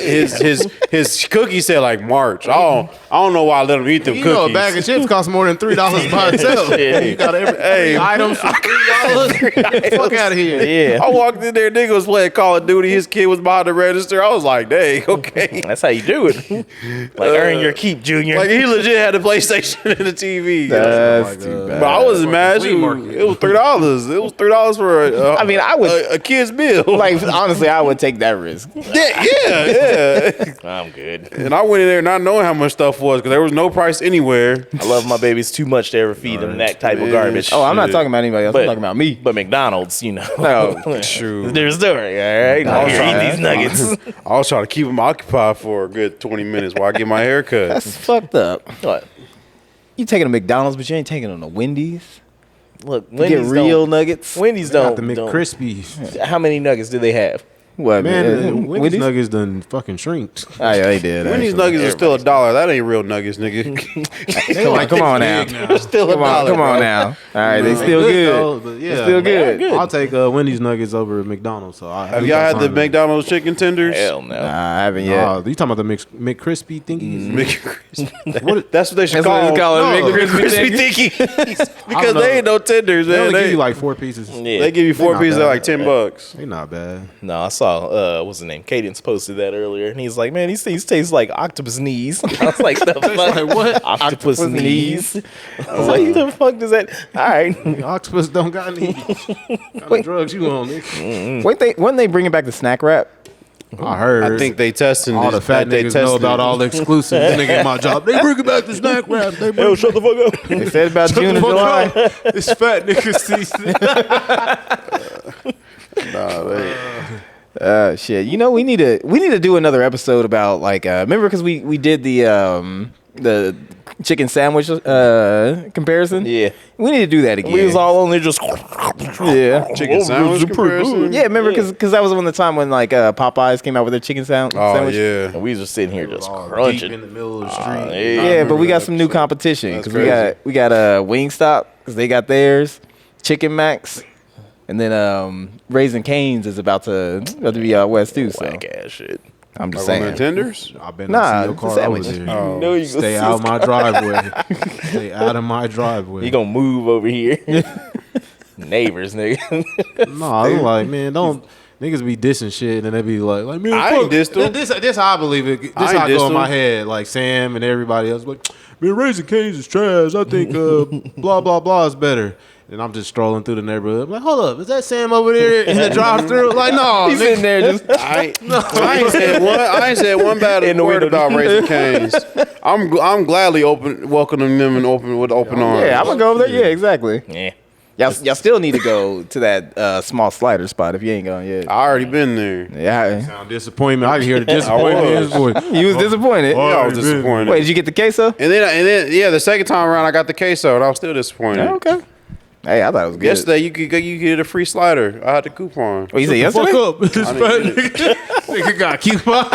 His cookie said like March. I don't know why I let him eat them you cookies. know, a bag of chips costs more than $3 by itself. You got every items for $3. Fuck out of here. Yeah. I walked in there, nigga was playing Call of Duty. His kid was behind the register. I was like, dang, okay. That's how you do it. Like, earn your keep, Junior. Like he legit had the PlayStation and the TV. That's too bad. But I wasn't mad. flea market. It was $3. It was $3 for I mean, I would a kid's meal. like honestly, I would take that risk. yeah. I'm good. And I went in there not knowing how much stuff was because there was no price anywhere. I love my babies too much to ever feed them that type of garbage. Oh, I'm not talking about anybody else. I'm talking about me. But McDonald's, you know. No, True. Their story, all right? was Here, trying- eat these nuggets. I was trying to keep them occupied for a good 20 minutes while I get my hair cut. that's fucked up. What? You taking a McDonald's, but you ain't taking them to Wendy's. Look, You get Wendy's real don't. nuggets. Wendy's Got don't. the don't- McCrispies. How many nuggets do they have? What Man, Wendy's Wendy's? nuggets done fucking shrinked. Oh yeah, they did. Wendy's actually. nuggets are still $1. That ain't real nuggets, nigga. Come on now. Still Come on, come on now. All right, they still good. Though, but yeah, They still good. I'll take Wendy's nuggets over McDonald's. So Have y'all had the McDonald's chicken tenders? Hell no. Nah, I haven't yet. You talking about the McCrispy thingies? McCrispy. That's what they should That's what call it's called. No, McCrispy Thinkies. Because they ain't no tenders, They man. only give They, you like 4 pieces. Yeah. they give you 4 not pieces at bad. like $10. They not bad. No, I saw what's his name? Cadence posted that earlier, and he's like, "Man, these things taste like octopus knees." I was like, "The fuck? like what? Octopus knees?" I was like, "The fuck does that?" All right, Octopus don't got any. What kind of drugs you on, nigga? When they bringing back the snack wrap? I heard. I think they testing all the this- fat they niggas know tested about it. all the exclusives. Nigga in my job, they bringing back the snack wrap. They yo, shut the fuck up. They said about June and July. It's fat niggas season. Shit. You know, we need to do another episode about like remember because we did the chicken sandwich comparison. Yeah, We need to do that again. we was all on there just yeah. Chicken sandwich comparison? Yeah, remember because that was when the time when like Popeyes came out with their chicken Oh, sandwich. yeah. And we was just sitting here just Deep in crunching. the middle of the street. Yeah, but we got some new competition That's because we got Wingstop because they got theirs, Chicken Max, and then Raising Cane's is about to be out west too. So Whack ass shit. I'm just Like on saying. the tenders? I bet Nah, I see your it's a car over sandwich. there. Oh. No, you Stay out of my driveway. Stay out of my driveway. He gonna move over here. Neighbors, nigga. No, I'm like, man, don't niggas be dissing shit, and then they be like man, I ain't dissed them. This how I believe it. This how I go in my head. Like Sam and everybody else, like, man, Raising Cane's is trash. I think blah blah blah is better. And I'm just strolling through the neighborhood. I'm like, hold up, is that Sam over there in the drive-thru? Like, no, He's sitting there just. I ain't said one bad word about Raising Cane's. I'm gladly welcoming them with open arms. Yeah, I'm gonna go over there. Yeah, exactly. Yeah. Y'all still need to go to that small slider spot if you ain't gone yet. I already been there. Yeah, Sound disappointment. I can hear the disappointment in his voice. you was disappointed. Yeah, I was disappointed. Wait, did you get the queso? And then, yeah, the second time around, I got the queso, and I was still disappointed. Oh, okay. Hey, I thought it was good. Yesterday, you could get a free slider. I had the coupon. What you said yesterday? Fuck up. Nigga got coupon.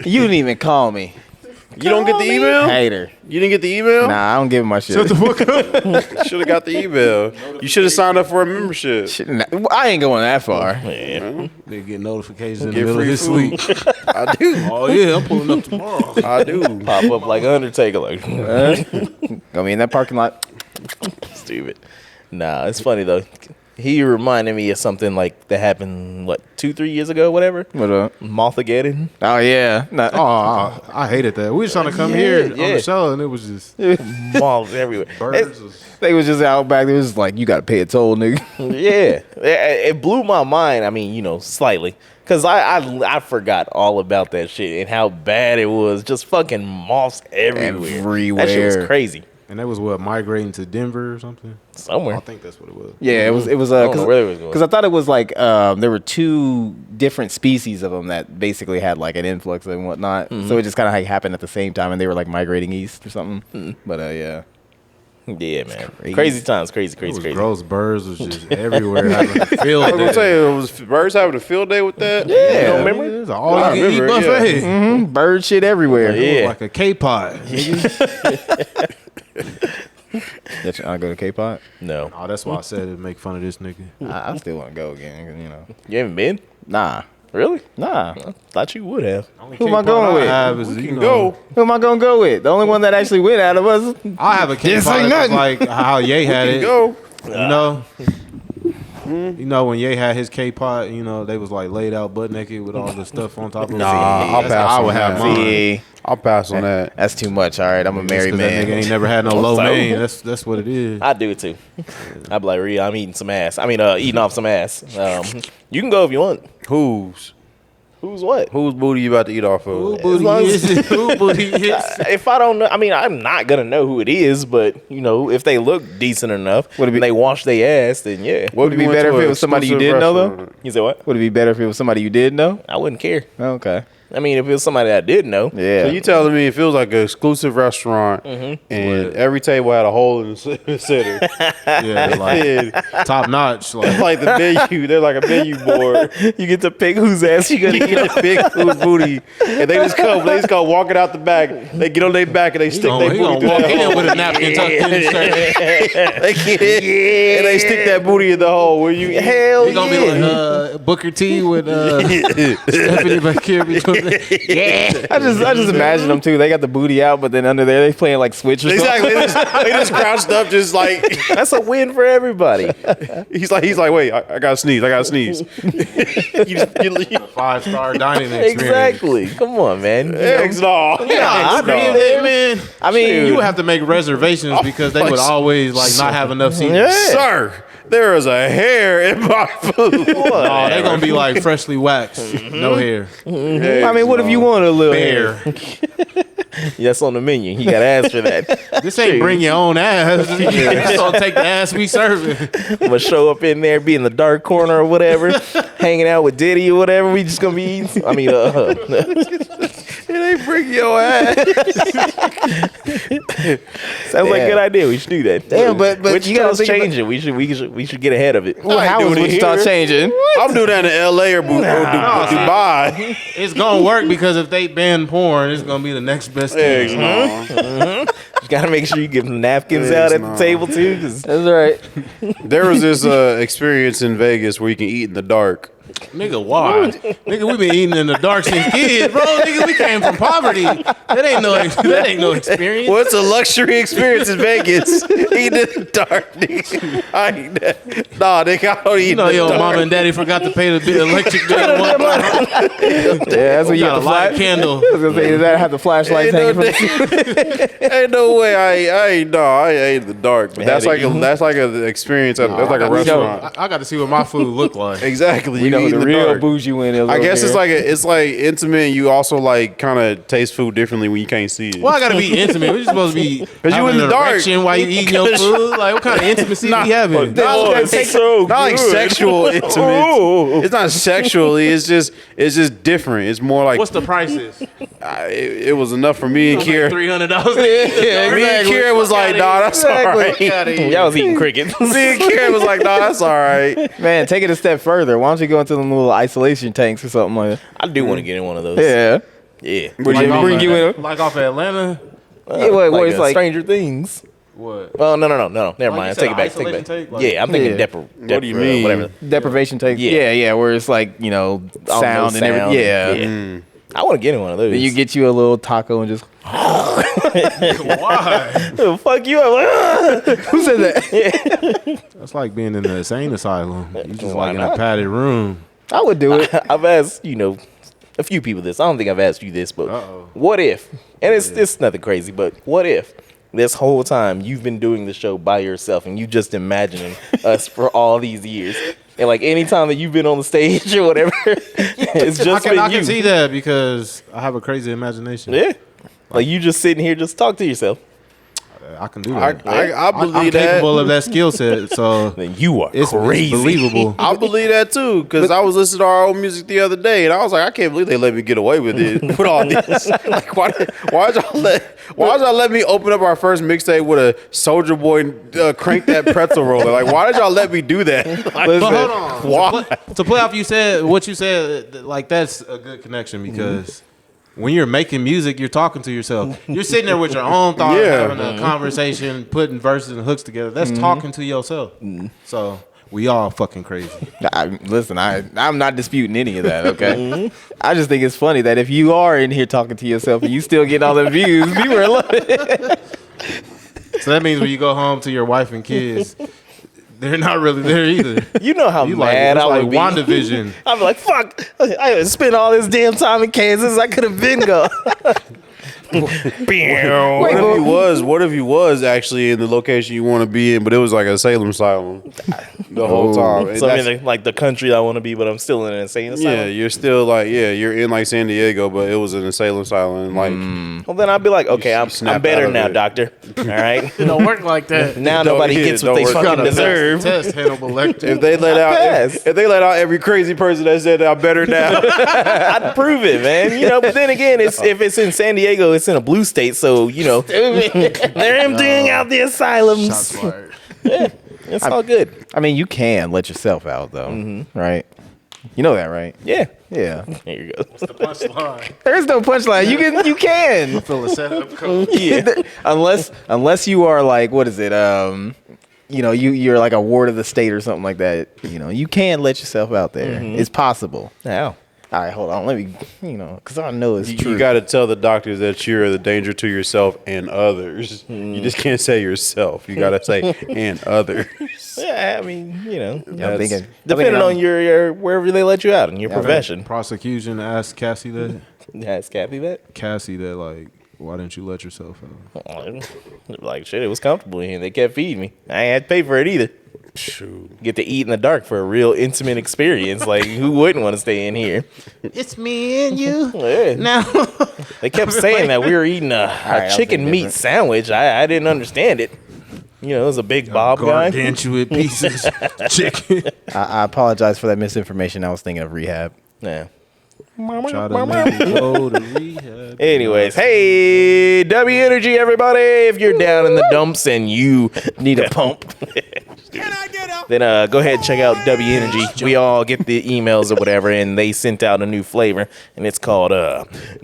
You didn't even call me. You don't get the email? Hater. You didn't get the email? Nah, I don't give him my shit. Shut the fuck up. Should have got the email. You should have signed up for a membership. Shit, nah, I ain't going that far. Yeah. They get notifications in the Get middle of free his food. sleep. I do. Oh yeah, I'm pulling up tomorrow. I do. Pop up like Undertaker, like Gonna be in that parking lot. stupid. Nah, it's funny though. He reminded me of something like that happened 2-3 years ago, whatever. What up? Mothagated. Oh yeah. Nah. Oh, I hated that. We was trying to come here on the show, and it was just Moths everywhere. birds. They was just out back. They was just like, you gotta pay a toll, nigga. Yeah, it blew my mind. I mean, slightly, because I forgot all about that shit and how bad it was. Just fucking moths everywhere. That shit was crazy. And that was migrating to Denver or something. Somewhere. I think that's what it was. Yeah, it was. I don't know where they was going. Because I thought it was like there were two different species of them that basically had like an influx and whatnot. So it just kind of like happened at the same time, and they were like migrating east or something. But yeah. Yeah, man. Crazy times. Crazy. Gross birds was just everywhere having a field I was gonna day. say, it was birds having a field day with that? Yeah, You don't remember? It was all you can eat remember, buffet. Bird shit everywhere. Yeah. Like a K-pot. I go to K-Pot. No, Oh, that's why I said it'd make fun of this nigga. I still want to go again. 'Cause, you know. you haven't been? Nah. Really? Nah. I thought you would have. Who am I going with? Who am I gonna go with? The only one that actually went out of us. I have a Didn't say K-pot nothing. like how Ye had it. Go. You know? You know when Ye had his K-pot, they was like laid out butt naked with all the stuff on top of it. Nah, I'll That's pass how I on would have that. mine. See, I'll pass on that. that's too much. All right, I'm a married That nigga man. ain't never had no low So? main. That's what it is. I do it too. I'd be like, Rhea, I'm eating some ass. I mean, eating off some ass. You can go if you want. Whose What? booty you about to eat off of? Who As booty long is it? Who booty is If I don't know, I mean, I'm not gonna know who it is, but if they look decent enough, Would it be- and they wash their ass, then yeah. Would it be better if it was somebody you didn't know though? You say what? Would it be better if it was somebody you did know? I wouldn't care. Okay. I mean, if it was somebody I did know, Yeah. So you telling me it feels like an exclusive restaurant, and every table had a hole in the center. Yeah, like And top notch. Like like the menu, they're like a menu board. you get to pick whose ass you You gonna get a big whose booty, and they just come walking out the back. They get on their back and they stick their he booty gonna through walk that in hole. with a napkin tucked in his shirt. They get in, and they stick that booty in the hole where you hell He gonna be like Booker T with Stephanie Bakir between. Yeah. I just imagine them too. They got the booty out, but then under there they playing like Switch or something. Exactly. They just crouched up, just like That's a win for everybody. he's like, wait, I gotta sneeze. You 5-star dining experience. Exactly. Come on, man. eggs, no. I agree with that, man. I mean, You would have to make reservations because they would always not have enough seats. Sir, there is a hair in my food. Oh, they gonna be like freshly waxed, no hair. I mean, what if you want a little Bare. hair? That's on the menu. You gotta ask for that. This ain't bring your own ass. You just gonna take the ass we serving. I'm gonna show up in there, be in the dark corner or whatever, hanging out with Diddy or whatever. We just gonna be eating. I mean, It ain't bring your ass. sounds like a good idea. We should do that. Damn, but Wichita's you gotta think about- changing. We should get ahead of it. Well, how is doing it Wichita here. changing? I'm doing that in L.A. or Dubai. It's gonna work because if they ban porn, it's gonna be the next best Eggs, thing. no. You gotta make sure you give them napkins Eggs, out at no. the table too. 'Cause That's right. There was this experience in Vegas where you can eat in the dark. Nigga, why? Nigga, we been eating in the dark since kids, bro. Nigga, we came from poverty. That ain't no experience. Well, it's a luxury experience in Vegas. Eating in the dark, nigga. I ain't that. Nah, nigga, I don't eat You know, in the your dark. mama and daddy forgot to pay the electric bill. Yeah, that's what you Got got a light candle. I was gonna say, does that have the flashlight hanging from Ain't no way. I ain't in the dark. But that's like an experience. That's like a restaurant. I got to see what my food look like. Exactly. You know eat who in the real dark. bougie one is. I guess over it's like intimate. And you also like kind of taste food differently when you can't see it. Well, I got to be intimate. We're just supposed to be you having in the an dark. erection while you eating your food. Like, what kind of intimacy we having? Not like sexual intimacy. It's not sexually. It's just different. It's more like What's the prices? it was enough for me and Kiera. $300. Yeah, Me and Kiera was like, nah, that's all right. Y'all was eating crickets. Me and Kiera was like, nah, that's all right. Man, take it a step further. Why don't you go into them little isolation tanks or something like that? I do want to get in one of those. Yeah. Yeah. Would you bring you in? Like off of Atlanta? Yeah, where it's like Stranger Things. What? Well, no. Never you mind. said Take it back. isolation tank? Like- Yeah, I'm thinking Yeah. What do you mean? Whatever. deprivation tanks. Yeah. Yeah, where it's like, All sound no and everything. Yeah. Yeah. I want to get in one of those. Then you get you a little taco and just Why? fuck you up. Like, who said that? That's like being in the insane asylum. You just Why like in not? a padded room. I would do it. I've asked, a few people this. I don't think I've asked you this, but Uh-oh. what if, and it's nothing crazy, but what if this whole time you've been doing the show by yourself and you just imagining us for all these years? And like anytime that you've been on the stage or whatever, it's just I been can you. see that because I have a crazy imagination. Yeah. Like you just sitting here, just talk to yourself. I can do that. I believe I'm that. capable of that skill set, so Then you are it's crazy. believable. I believe that too, because I was listening to our old music the other day, and I was like, I can't believe they let me get away with it with all this. Like, why did y'all let me open up our first mixtape with a Soldier Boy crank that pretzel roller? Like, why did y'all let me do that? Like, But hold on. Why? To play off what you said, like that's a good connection because when you're making music, you're talking to yourself. You're sitting there with your own thoughts, Yeah. having a conversation, putting verses and hooks together. That's talking to yourself. So we all fucking crazy. Listen, I'm not disputing any of that, okay? I just think it's funny that if you are in here talking to yourself and you still get all the views, people are loving it. So that means when you go home to your wife and kids, they're not really there either. You know how You mad it's I would be. WandaVision. I'm like, fuck. I spent all this damn time in Kansas. I could have been gone. What if you was actually in the location you want to be in, but it was like a Salem asylum the whole time? And So that's- I'm in like the country I want to be, but I'm still in an insane asylum. yeah, you're still like, you're in like San Diego, but it was an Salem asylum. Like, Well, then I'd be like, okay, I'm snap better out of now, it. doctor. All right. It don't work like that. Now nobody gets what they don't work. fucking deserve. Test Hannibal Lecter. if they let out, passed. if they let out every crazy person that said I'm better now, I'd prove it, man. But then again, if it's in San Diego, it's in a blue state, so they're emptying out the asylums. Shots fired. It's all good. I mean, you can let yourself out, though, right? You know that, right? Yeah. Yeah. There you go. The punchline. There's no punchline. You can. Fill a setup code. Yeah. unless you are like, what is it? You're like a ward of the state or something like that. You can let yourself out there. It's possible. How? All right, hold on. Let me, because I know it's true. you got to tell the doctors that you're the danger to yourself and others. You just can't say yourself. You got to say and others. Yeah, I mean, I'm thinking, depending on your wherever they let you out in your profession. Prosecution asked Cassie that. Has Kathy that? Cassie that like, why didn't you let yourself out? Like shit, it was comfortable in here. They kept feeding me. I ain't had to pay for it either. Shoot. Get to eat in the dark for a real intimate experience. Like, who wouldn't want to stay in here? It's me and you. Yeah. Now They kept saying that we were eating a right, chicken I'll meat think sandwich. I didn't understand it. It was a big Bob guy. gargantuan pieces of chicken. I apologize for that misinformation. I was thinking of rehab. Yeah. Try to make it go to rehab. Anyways, hey, W Energy, everybody. If you're down in the dumps and you need a pump, then go ahead and check out W Energy. We all get the emails or whatever, and they sent out a new flavor, and it's called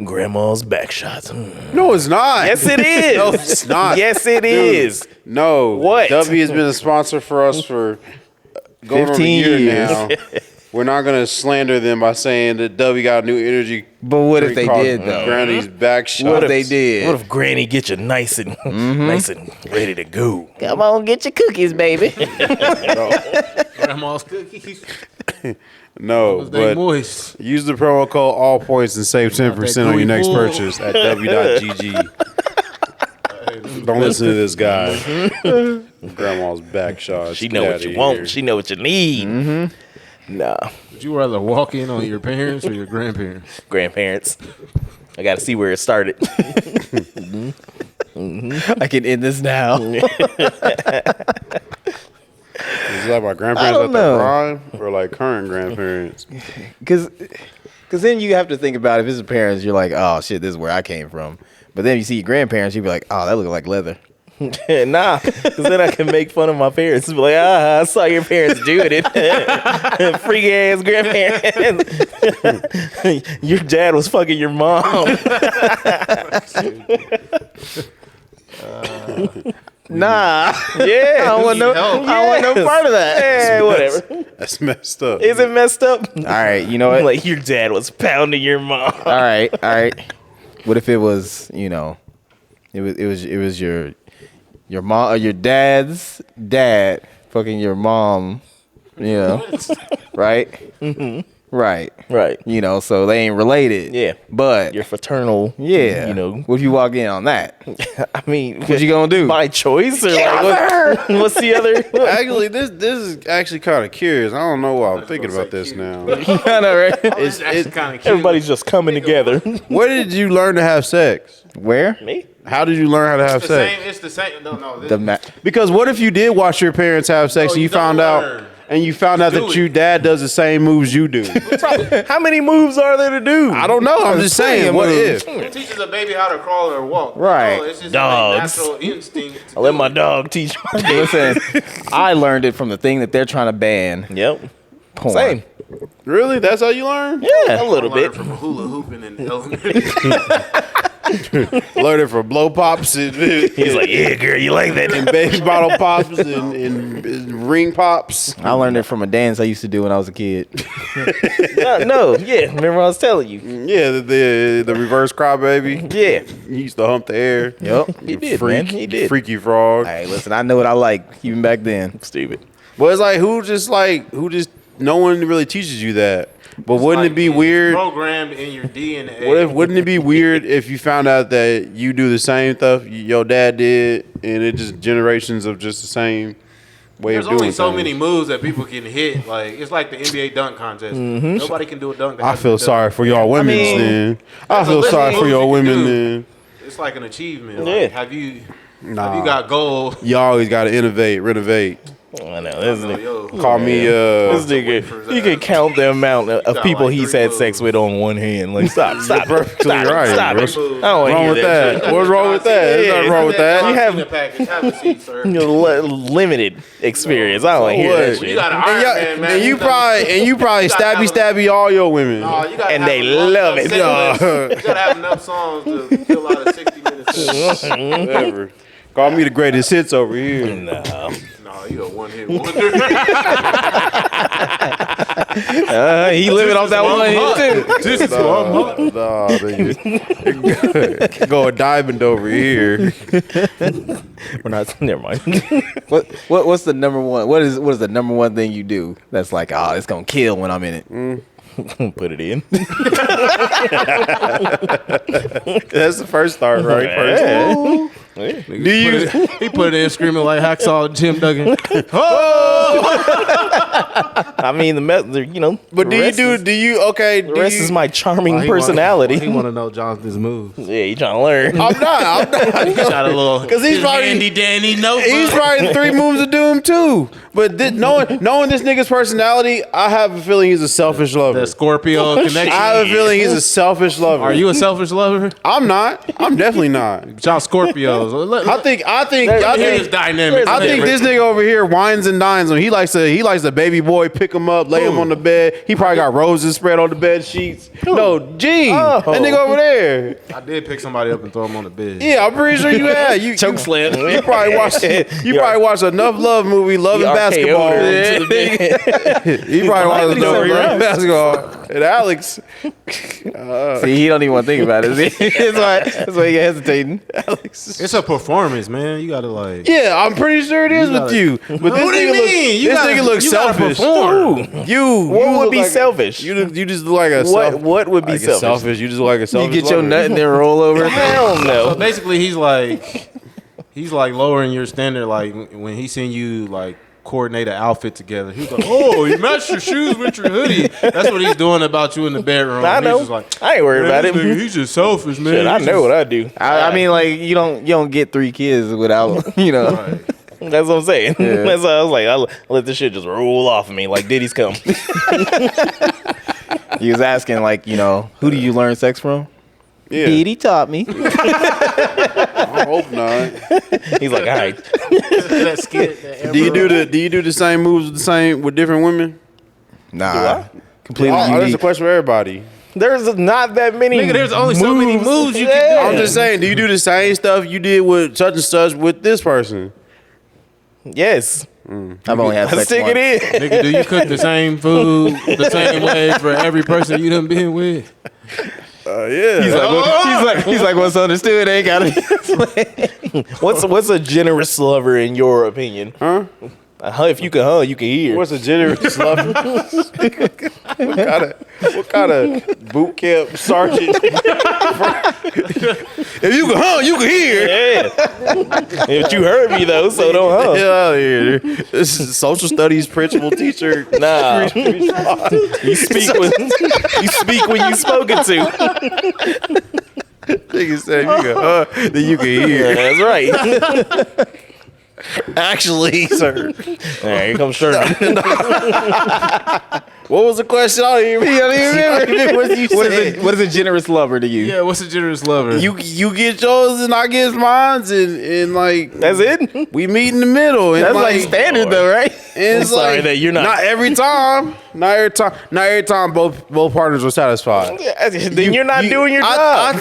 Grandma's Backshots. No, it's not. Yes, it is. No, it's not. Yes, it Dude, is. No. What? W has been a sponsor for us for going on a 15 year years. now. we're not gonna slander them by saying that W got a new energy. But what if they called did though? Granny's back shot. What if they did? What if Granny get you nice and ready to go? Come on, get your cookies, baby. Grandma's cookies. No, but moist. use the promo code AllPoints and save 10% on your next purchase at w.gg. Don't listen to this guy. Grandma's back shot. She know what you want. She know what you need. Nah. Would you rather walk in on your parents or your grandparents? Grandparents. I got to see where it started. I can end this now. Is it like my grandparents at their prime or like current grandparents? Because then you have to think about if it's the parents, you're like, oh shit, this is where I came from. But then you see your grandparents, you be like, oh, that looks like leather. Nah, because then I can make fun of my parents. Be like, I saw your parents doing it. Freaky ass grandparents. Your dad was fucking your mom. Nah. Yeah. I don't want no part of that. Yeah, whatever. That's messed up. Is it messed up? All right, you know what? Like your dad was pounding your mom. All right. What if it was, it was your mom or your dad's dad fucking your mom, right? Mm-hmm. Right. So they ain't related. Yeah. But Your fraternal. yeah, what if you walk in on that? I mean, What you gonna do? My choice or like what's the other? Actually, this is actually kind of curious. I don't know why I'm thinking about this now. I know, right? It's actually kind of cute. Everybody's just coming together. Where did you learn to have sex? Where? Me? How did you learn how to have sex? It's the same. No. Because what if you did watch your parents have sex and you found out that your dad does the same moves you do? How many moves are there to do? I don't know. I'm just saying. What if? It teaches a baby how to crawl or walk. Right. It's just Dogs. a natural instinct. I let my dog teach me. Listen, I learned it from the thing that they're trying to ban. Yep. Porn. Same. Really? That's how you learn? Yeah, a little bit. From hula hooping in elementary. Learn it from blow pops and He's like, yeah, girl, you like that? and baby bottle pops and ring pops. I learned it from a dance I used to do when I was a kid. No, yeah. Remember I was telling you. Yeah, the reverse crybaby. Yeah. You used to hump the air. Yep. He did, man. He did. Freaky frog. Hey, listen, I know what I like even back then. Stupid. But it's like who just no one really teaches you that. But wouldn't it be weird? Programmed in your DNA. Wouldn't it be weird if you found out that you do the same stuff your dad did, and it just generations of just the same way There's of doing only so things? many moves that people can hit. Like it's like the NBA dunk contest. Nobody can do a dunk. that I hasn't feel been done. sorry for y'all women then. I There's a feel list sorry of for moves y'all you can women do. then. It's like an achievement. Yeah. Like, have you got gold? You always got to innovate, renovate. I know. This nigga. Yo, Call me, This nigga, you can count the amount of people like he's 3 had moves. sex with on one hand. Like, stop it. perfectly Stop right. it. Stop it. What's I don't wrong want to with hear that. that? What's wrong with that? There's nothing wrong with that. You have- have a seat, sir. Limited experience. I don't want to hear that what? shit. You got an And, Iron Man, man. you probably stabby all your women. Oh, you gotta And have they enough love it. segments. You gotta have enough songs to fill out a 60 minutes. Whatever. Call me the greatest hits over here. No. No, you a one hit wonder. He living off that one hit too. This is Nah, nigga. Go a diamond over here. We're not. Never mind. What's the number one? What is the number one thing you do that's like, it's gonna kill when I'm in it? Put it in. That's the first start, right? Yeah. Do you? He put it in screaming like Hacksaw Jim Duggan. I mean, But do you? Okay. The rest is my charming He personality. want to know Jonathan's moves. Yeah, you trying to learn. I'm not. Got a little. 'Cause he's probably- handy dandy notebook. He's writing 3 moves of doom too. But knowing this nigga's personality, I have a feeling he's a selfish lover. The Scorpio connection. I have a feeling he's a selfish lover. Are you a selfish lover? I'm not. I'm definitely not. Y'all Scorpios. I think Here's dynamic. I think this nigga over here wines and dines when he likes to has a baby boy pick him up, lay him on the bed. He probably got roses spread on the bed sheets. No, Gene, that nigga over there. I did pick somebody up and throw him on the bed. Yeah, I'm pretty sure you had. You Choke slam. You probably watched. You probably watched enough love movie, Love and Basketball. You probably watched enough Love and Basketball. And Alex, See, he don't even want to think about it. That's why he hesitating. Alex. It's a performance, man. You gotta like. Yeah, I'm pretty sure it is with you. But What do you mean? This nigga looks selfish. What would be selfish? You just look like a What would be selfish? You just look like a You selfish. get your nut and then roll over. Hell So no. basically, he's like lowering your standard. Like when he seen you like coordinate an outfit together, he's like, "Oh, you matched your shoes with your hoodie." That's what he's doing about you in the bedroom. I He's know. just like, I ain't worried about it. He's just selfish, man. Shit, I He's know just- what I do. I mean, like you don't get 3 kids without Right. That's what I'm saying. That's why I was like, I let this shit just roll off of me like Diddy's come. He was asking like, who do you learn sex from? Yeah, Diddy taught me. I hope not. He's like, all right. That skit. Do you do the same moves with different women? Nah, completely That's a unique. question for everybody. There's not that many. Nigga, there's only so many moves you Yeah. I'm just saying, do you do the same stuff you did with such and such with this person? Yes. I've only had sex Stick once. it in. Nigga, do you cook the same food the same way for every person you done been with? Yeah. He's like, what's understood ain't gotta be. What's a generous lover in your opinion? Huh? If you can you can hear. What's a generous love? what kind of boot camp sergeant? If you can you can hear. Yeah. If you heard me though, so don't Hell out of here. This is a social studies principal teacher. Nah. You speak when you spoken to. Nigga said you can then you can hear. That's right. Actually, sir. All right, here comes Sherman. What was the question? I don't even remember what you said. What is a generous lover to you? Yeah, what's a generous lover? You get yours and I get mine and like That's it. we meet in the middle. And That's like standard though, right? And it's sorry like, that you're not- every time. Not every time both partners are satisfied. Then you're not doing your job.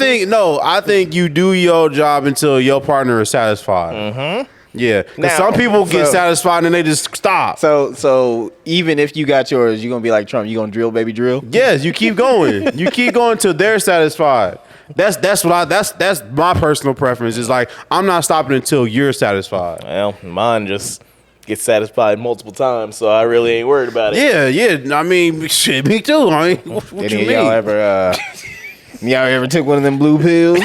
I think you do your job until your partner is satisfied. Mm-hmm. Yeah, because Now, some people get satisfied and they just stop. So even if you got yours, you're gonna be like Trump. You gonna drill, baby, drill. Yes, you keep going. You keep going till they're satisfied. That's my personal preference. Is like I'm not stopping until you're satisfied. Well, mine just gets satisfied multiple times, so I really ain't worried about it. Yeah. I mean, shit, me too. I mean, what you mean? Y'all ever took one of them blue pills?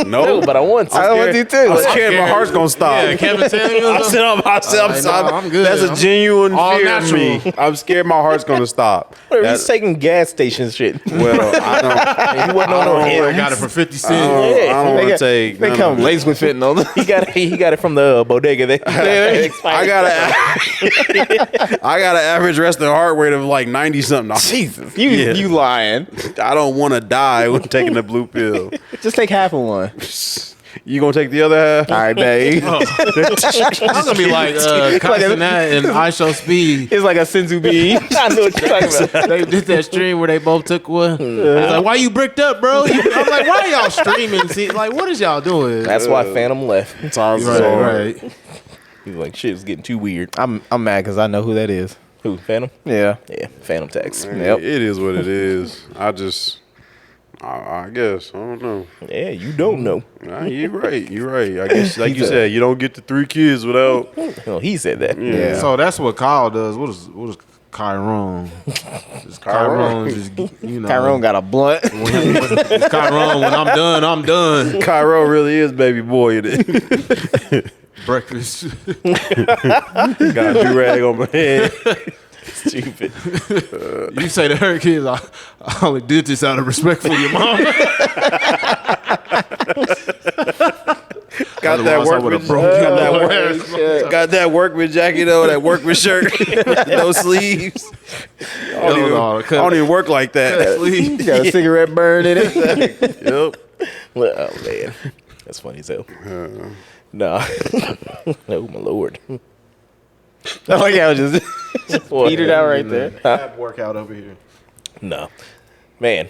No, But I want to. I don't want to too. I'm scared my heart's gonna stop. Yeah, Kevin Samuels. I'm good. That's a genuine All fear of me. I'm scared my heart's gonna stop. He's taking gas station shit. Well, I don't. He wasn't on no I hit. got it for 50 I cents. don't want to take. They none come of it. laced with fentanyl. He got it from the bodega. I got an average resting heart rate of like 90 something. Jesus, Yeah. you lying? I don't want to die when taking the blue pill. Just take half of one. You gonna take the other half? All right, babe. I'm gonna be like Constant and I Show Speed. It's like a senzu bean. I know what you're talking about. They did that stream where they both took one. It's like, why you bricked up, bro? I'm like, why are y'all streaming? See, like, what is y'all doing? That's why Phantom left. Sounds right. He was like, shit, it's getting too weird. I'm mad because I know who that is. Who, Phantom? Yeah. Yeah, Phantom Tax. Yep. It is what it is. I guess I don't know. Yeah, you don't know. Nah, you're right. You're right. I guess, like you said, you don't get the 3 kids without. No, he said that. Yeah. So that's what Kyle does. What is Chiron? Chiron just, you know. Tyrone got a blunt. Chiron, when I'm done, I'm done. Cairo really is baby boy. Breakfast. Got a do-rag on my head. Stupid. You say to her kids, I only did this out of respect for your mom. Got that Otherwise, I would've workman. broke Got that workman jacket though. That workman shirt. No sleeves. I don't even work like that. You got a cigarette burn in it. Yep. Oh, man. That's funny as hell. Nah. Oh, my Lord. Oh yeah, I was just petered out right there. Ab workout over here. No, man.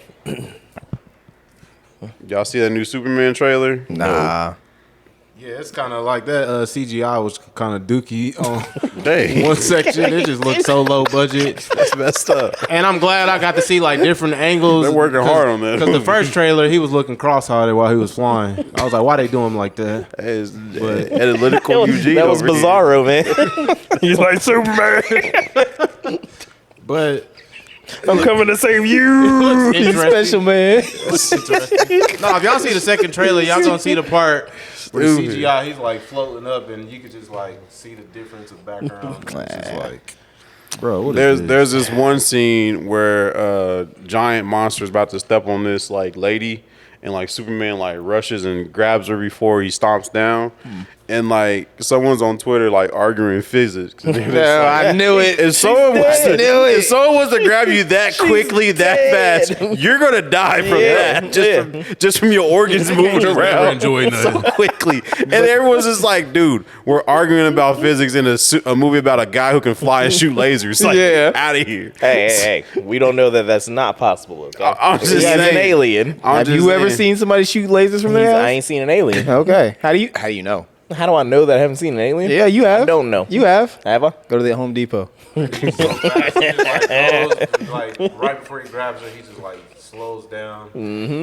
Y'all see that new Superman trailer? Nah. Yeah, it's kind of like that. CGI was kind of dookie on Dang. one section. It just looked so low budget. That's messed up. And I'm glad I got to see like different angles. They're working hard on that. Because the first trailer, he was looking cross-eyed while he was flying. I was like, why they do him like that? It's analytical Eugene. That was over here. Bizarro, man. He's like Superman. But I'm coming to save it you. looks interesting. Special man. No, if y'all see the second trailer, y'all gonna see the part where the Stupid. CGI, he's like floating up, and you could just like see the difference of background. It's just like, bro, what is this? There's this one scene where a giant monster is about to step on this like lady, and like Superman like rushes and grabs her before he stomps down, and like someone's on Twitter like arguing physics. No, I knew it. If someone was to grab you that quickly, that fast, you're gonna die from that. Just from your organs moving around enjoy so quickly. And everyone's just like, dude, we're arguing about physics in a movie about a guy who can fly and shoot lasers. Like, out of here. Hey. We don't know that that's not possible. Okay? I'm just He's an saying. alien. Have you ever seen somebody shoot lasers from their I ass? ain't seen an alien. Okay. How do you know? How do I know that I haven't seen an alien? Yeah, you have. I don't know. You have. Have I? Go to the Home Depot. Like right before he grabs her, he just like slows down,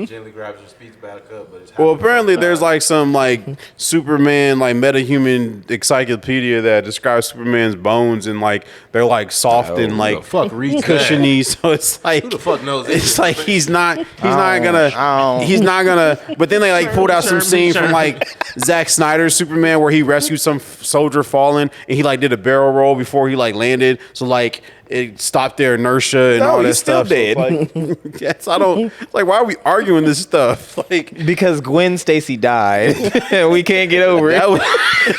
gently grabs her, speeds back up. But it's Well, happening apparently so there's fast. like some like Superman like metahuman encyclopedia that describes Superman's bones and like they're like soft and Who the like fuck reads that? cushiony. So it's like Who the fuck knows that? it's like he's not gonna. But then they like pulled out some scene from like Zack Snyder's Superman where he rescued some soldier fallen and he like did a barrel roll before he like landed. So like it stopped their inertia and all that he's still stuff. So dead. it's like, yes, I don't. It's like, why are we arguing this stuff? Like, Because Gwen Stacy died. And we can't get over it. that was,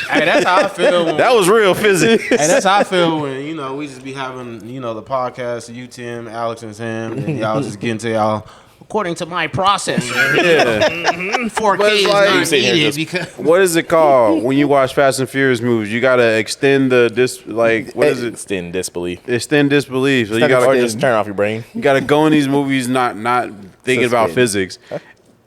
Hey, that's how I feel. When, that was real physics. hey, that's how I feel when we just be having the podcast, you Tim, Alex, and Sam, and y'all just get into y'all. According to my processor, Yeah. 4K But it's is like- not You sit here needed just- because What is it called when you watch Fast and Furious movies? You gotta extend the what is it? Extend disbelief. Extend disbelief. So you Or gotta just turn off your brain. you gotta go in these movies not thinking about Suspend. physics.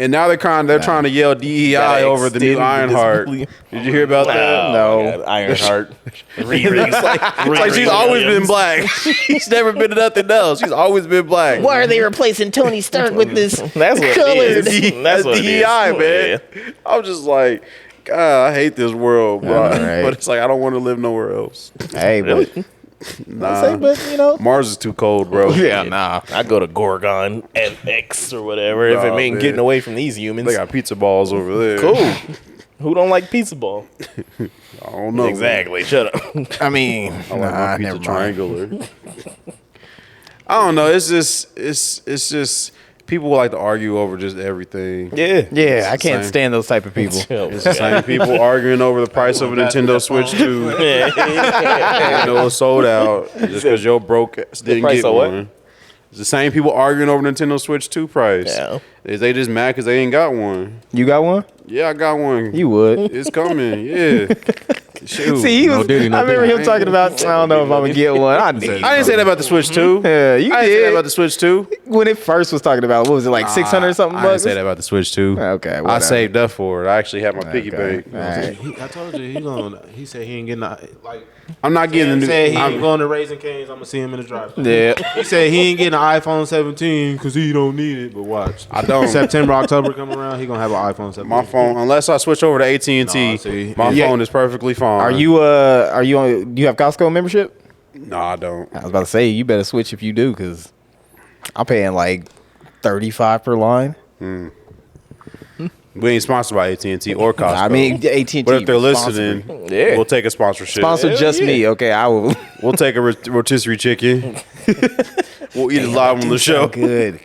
And now they're trying to yell DEI Gotta over the new extend Ironheart. disbelief. Did you hear about that? No. Ironheart. It's like she's always been black. She's never been nothing else. She's always been black. Why are they replacing Tony Stark with this That's what colored? it is. That's what it is. DEI, man. Yeah. I'm just like, God, I hate this world, bro. Right. But it's like I don't want to live nowhere else. Hey, but Nah. but Mars is too cold, bro. yeah, nah. I go to Gorgon FX or whatever if Nah, it mean man. getting away from these humans. They got pizza balls over there. Cool. Who don't like pizza ball? I don't know. Exactly. Shut up. I mean, I like my pizza never mind. triangular. I don't know. It's just people like to argue over just everything. Yeah. Yeah, I can't Same. stand those type of people. It's the same people arguing over the price of a Nintendo Switch 2. It's sold out just because Joe broke didn't price get of what? one. It's the same people arguing over Nintendo Switch 2 price. Yeah. Is they just mad because they ain't got one? You got one? Yeah, I got one. You would. It's coming. Yeah. Shoot. See, he was. Diddy, no I remember Diddy. him talking about. I don't know if I'm gonna get one. I I didn't say that about the Switch 2. Yeah, you I didn't say that did. about the Switch 2. When it first was talking about, what was it like 600 or something? I didn't bucks? say that about the Switch 2. Okay, I whatever. saved up for it. I actually had my piggy Okay. bank. All right. I told you he said he ain't getting like. I'm not getting the He new. said he ain't I'm- going to Raising Cane's. I'm gonna see him in the drive. Yeah. He said he ain't getting an iPhone 17 because he don't need it. But watch, I don't. September, October come around, he gonna have an iPhone 17. My phone, unless I switch over to AT&T, Nah, see. my Yeah. phone is perfectly fine. Are you on? Do you have Costco membership? No, I don't. I was about to say you better switch if you do, because I'm paying like $35 per line. We ain't sponsored by AT&T or Costco. I mean, AT&T. but if they're sponsor me. listening, Yeah. we'll take a sponsorship. Sponsor just me, okay? I will. We'll take a rotisserie chicken. We'll eat it live on the show. Good.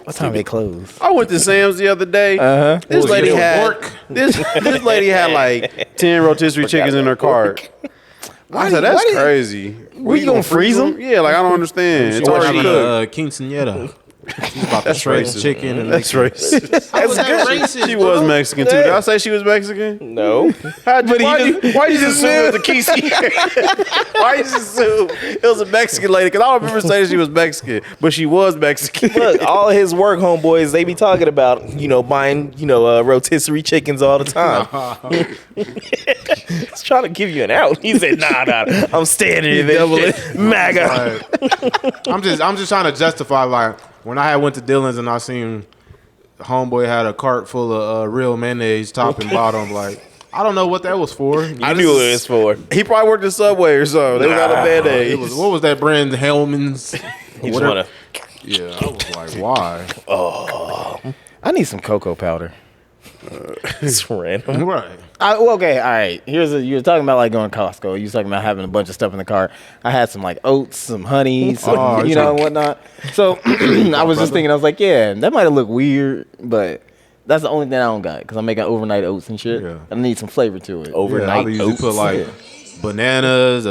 What time they close? I went to Sam's the other day. Uh-huh. This lady doing, had pork? this lady had like 10 rotisserie chickens in her cart. I said, that's crazy. Were you gonna freeze them? Yeah, like I don't understand. It's Or already having cooked. a quinceañera. She's about to trace chicken and That's racist. How was that racist? She was Mexican too. Did I say she was Mexican? No. Why you just assume it was a Kisi? Why you just assume it was a Mexican lady? Because I don't remember saying she was Mexican, but she was Mexican. Look, all his work homeboys, they be talking about, buying, rotisserie chickens all the time. He's trying to give you an out. He said, nah, I'm standing in this shit. MAGA. I'm just trying to justify, like, when I went to Dillon's and I seen homeboy had a cart full of real mayonnaise top and bottom, like, I don't know what that was for. I knew what it was for. He probably worked at Subway or something. They got a bad What was that brand? Hellman's. He just want to. Yeah, I was like, why? I need some cocoa powder. It's random. Right. Okay, all right. You were talking about like going to Costco. You was talking about having a bunch of stuff in the car. I had some like oats, some honey, some, and whatnot. So I was just thinking, I was like, yeah, that might have looked weird, but that's the only thing I don't got because I'm making overnight oats and shit. Yeah. I need some flavor to it. Overnight I usually oats. put like bananas,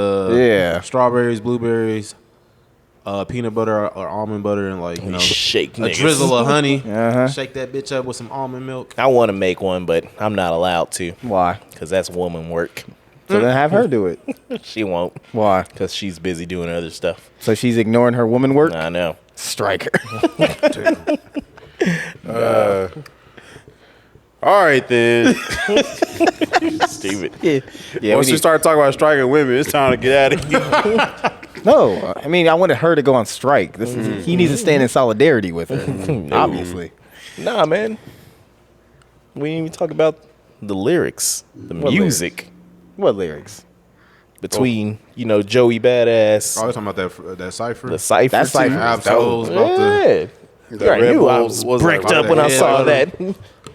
strawberries, blueberries, peanut butter or almond butter, and like shake a niggas. drizzle of honey. Uh-huh. Shake that bitch up with some almond milk. I want to make one, but I'm not allowed to Why? because that's woman work. So then have her do it. She won't Why? because she's busy doing other stuff. So she's ignoring her woman work? I know. Strike her. All right, then. Stupid. Yeah, Once we start talking about striking women, it's time to get out of here. No, I mean, I wanted her to go on strike. He needs to stand in solidarity with her, obviously. Nah, man. We didn't even talk about the lyrics, the music What lyrics? between, Joey Badass, Oh, you talking about that cipher? the Cypher. That Cypher too. was dope. Absol's about the. Yeah. You already Red knew I Bulls was was like bricked up about when the I head saw butter.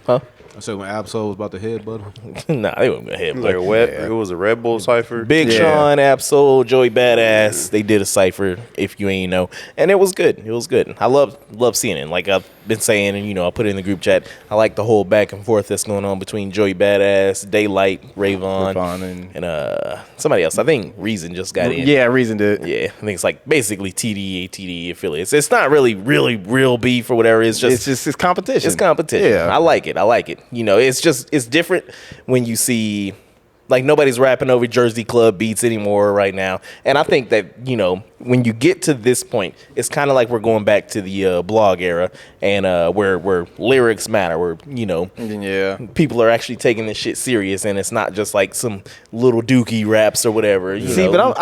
that. I said when Absol was about to headbutt him. Nah, they weren't gonna hit. Like it was a Red Bull cipher. Big Yeah. Sean, Absol, Joey Badass, they did a cipher, if you ain't know. And it was good. It was good. I love seeing it. Like I've been saying, and I put it in the group chat, I like the whole back and forth that's going on between Joey Badass, Daylight, Rayvon, and somebody else. I think Reason just got in. Yeah, Reason did. Yeah, I think it's like basically TDE affiliates. It's not really real beef or whatever. It's It's competition. it's competition. Yeah. I like it. It's different when you see like nobody's rapping over Jersey Club beats anymore right now. And I think that, when you get to this point, it's kind of like we're going back to the blog era and where lyrics matter, where, Yeah. people are actually taking this shit serious and it's not just like some little dookie raps or whatever. See, but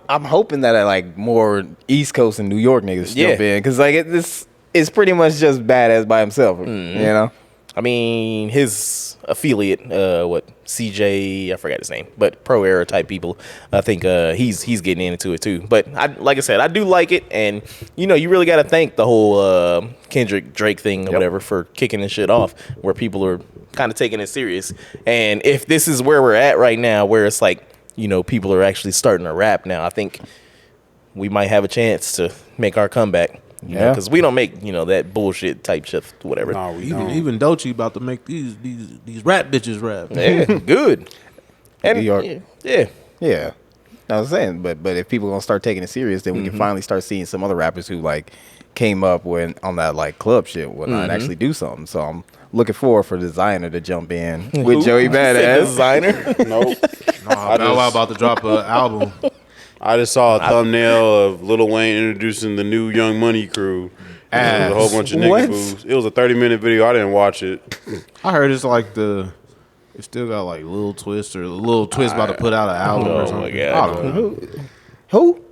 I'm hoping that like more East Coast and New York niggas jump in because like this is pretty much just Badass by himself. I mean, his affiliate, CJ, I forgot his name, but Pro Era type people, I think he's getting into it too. But like I said, I do like it, and you really got to thank the whole Kendrick Drake thing or whatever for kicking this shit off, where people are kind of taking it serious. And if this is where we're at right now, where it's like people are actually starting to rap now, I think we might have a chance to make our comeback. Because we don't make that bullshit type shit, whatever. No, we don't. Even Doechii about to make these rap bitches rap. Yeah, good. And New York. yeah. Yeah. I was saying, but if people gonna start taking it serious, then we can finally start seeing some other rappers who like came up on that like club shit and whatnot and actually do something. So I'm looking forward for Designer to jump in with Joey Badass. Designer. Nope. Bow Wow about to drop an album. I just saw a thumbnail of Lil Wayne introducing the new Young Money crew. It was a whole bunch of What? nigga boos. It was a 30-minute video. I didn't watch it. I heard it's like it still got like Lil Twist or Lil Twist about to put out an album or Oh something. my God. I don't know. Who?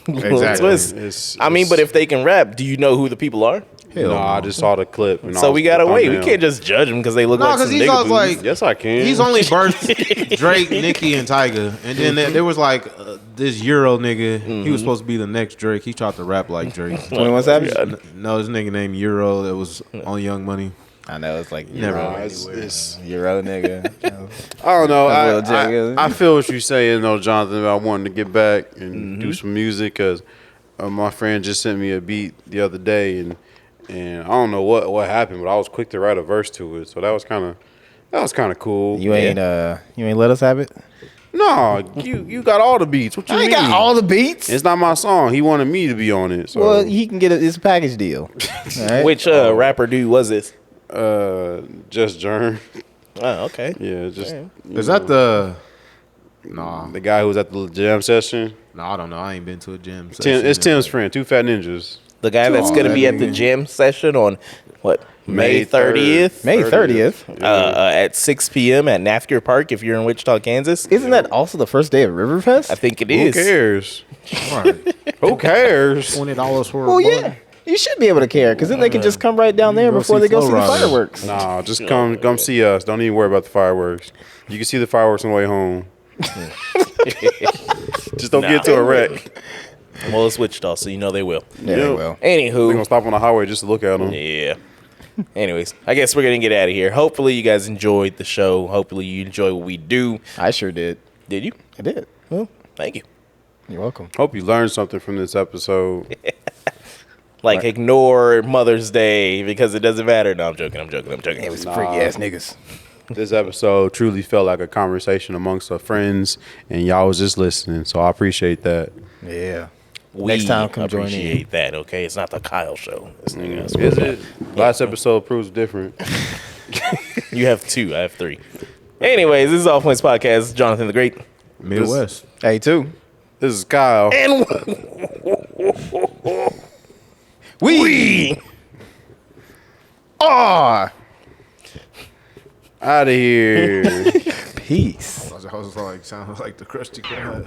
Little twist. But if they can rap, do you know who the people are? No, I just saw the clip. And So we gotta wait. We thumbnail. can't just judge them because they look No, like 'cause some he's nigga always boos. like- Yes, I can. He's only birthed Drake, Nicki, and Tyga, and then there was like this Euro nigga. He was supposed to be the next Drake. He tried to rap like Drake. 21 Savage? No, this nigga named Euro that was on Young Money. I know it's like Never Euro, mind. Euro nigga. I don't know. That's Lil Jay. I feel what you're saying, though, Jonathan, about wanting to get back and do some music because my friend just sent me a beat the other day, and I don't know what happened, but I was quick to write a verse to it, so that was kind of cool. You ain't let us have it? No, you got all the beats. What you I mean? ain't got all the beats. It's not my song. He wanted me to be on it. So. Well, he can get it's a package deal. All right? Which rapper dude was this? Just Jern. Oh, okay. Yeah, just Is that the? Nah, the guy who was at the jam session? no, I don't know. I ain't been to a gym. It's Tim's friend, Two Fat Ninjas. The guy that's going to be at the gym session on what? May 30th? May 30th. At 6 p.m. at Nafker Park if you're in Wichita, Kansas. Isn't that also the first day of Riverfest? I think it Who is. cares? Right. Who cares? $20 for a Well, bun? yeah. You should be able to care because then they can just come right down there go before see they go see Flo the Rida. fireworks. Nah, just come see us. Don't even worry about the fireworks. You can see the fireworks on the way home. Just don't get to a wreck. Well, it's Wichita, so you know they will. Yeah, they will. They're Anywho, gonna stop on the highway just to look at them. yeah. Anyways, I guess we're going to get out of here. Hopefully you guys enjoyed the show. Hopefully you enjoy what we do. I sure did. Did you? I did. Well, thank you. You're welcome. Hope you learned something from this episode. Like, ignore Mother's Day because it doesn't matter. No, I'm joking. It was freaky ass niggas. This episode truly felt like a conversation amongst our friends, and y'all was just listening. So I appreciate that. Yeah. We Next time, come join in. appreciate that, okay? It's not the Kyle show. This nigga has Is it? Last episode proves different. You have 2. I have 3. Anyways, this is All Points Podcast. Jonathan the Great. Midwest. Hey, too. This is Kyle. And we Ah, Out of here. peace. I was like, sounds like the Krusty Krab.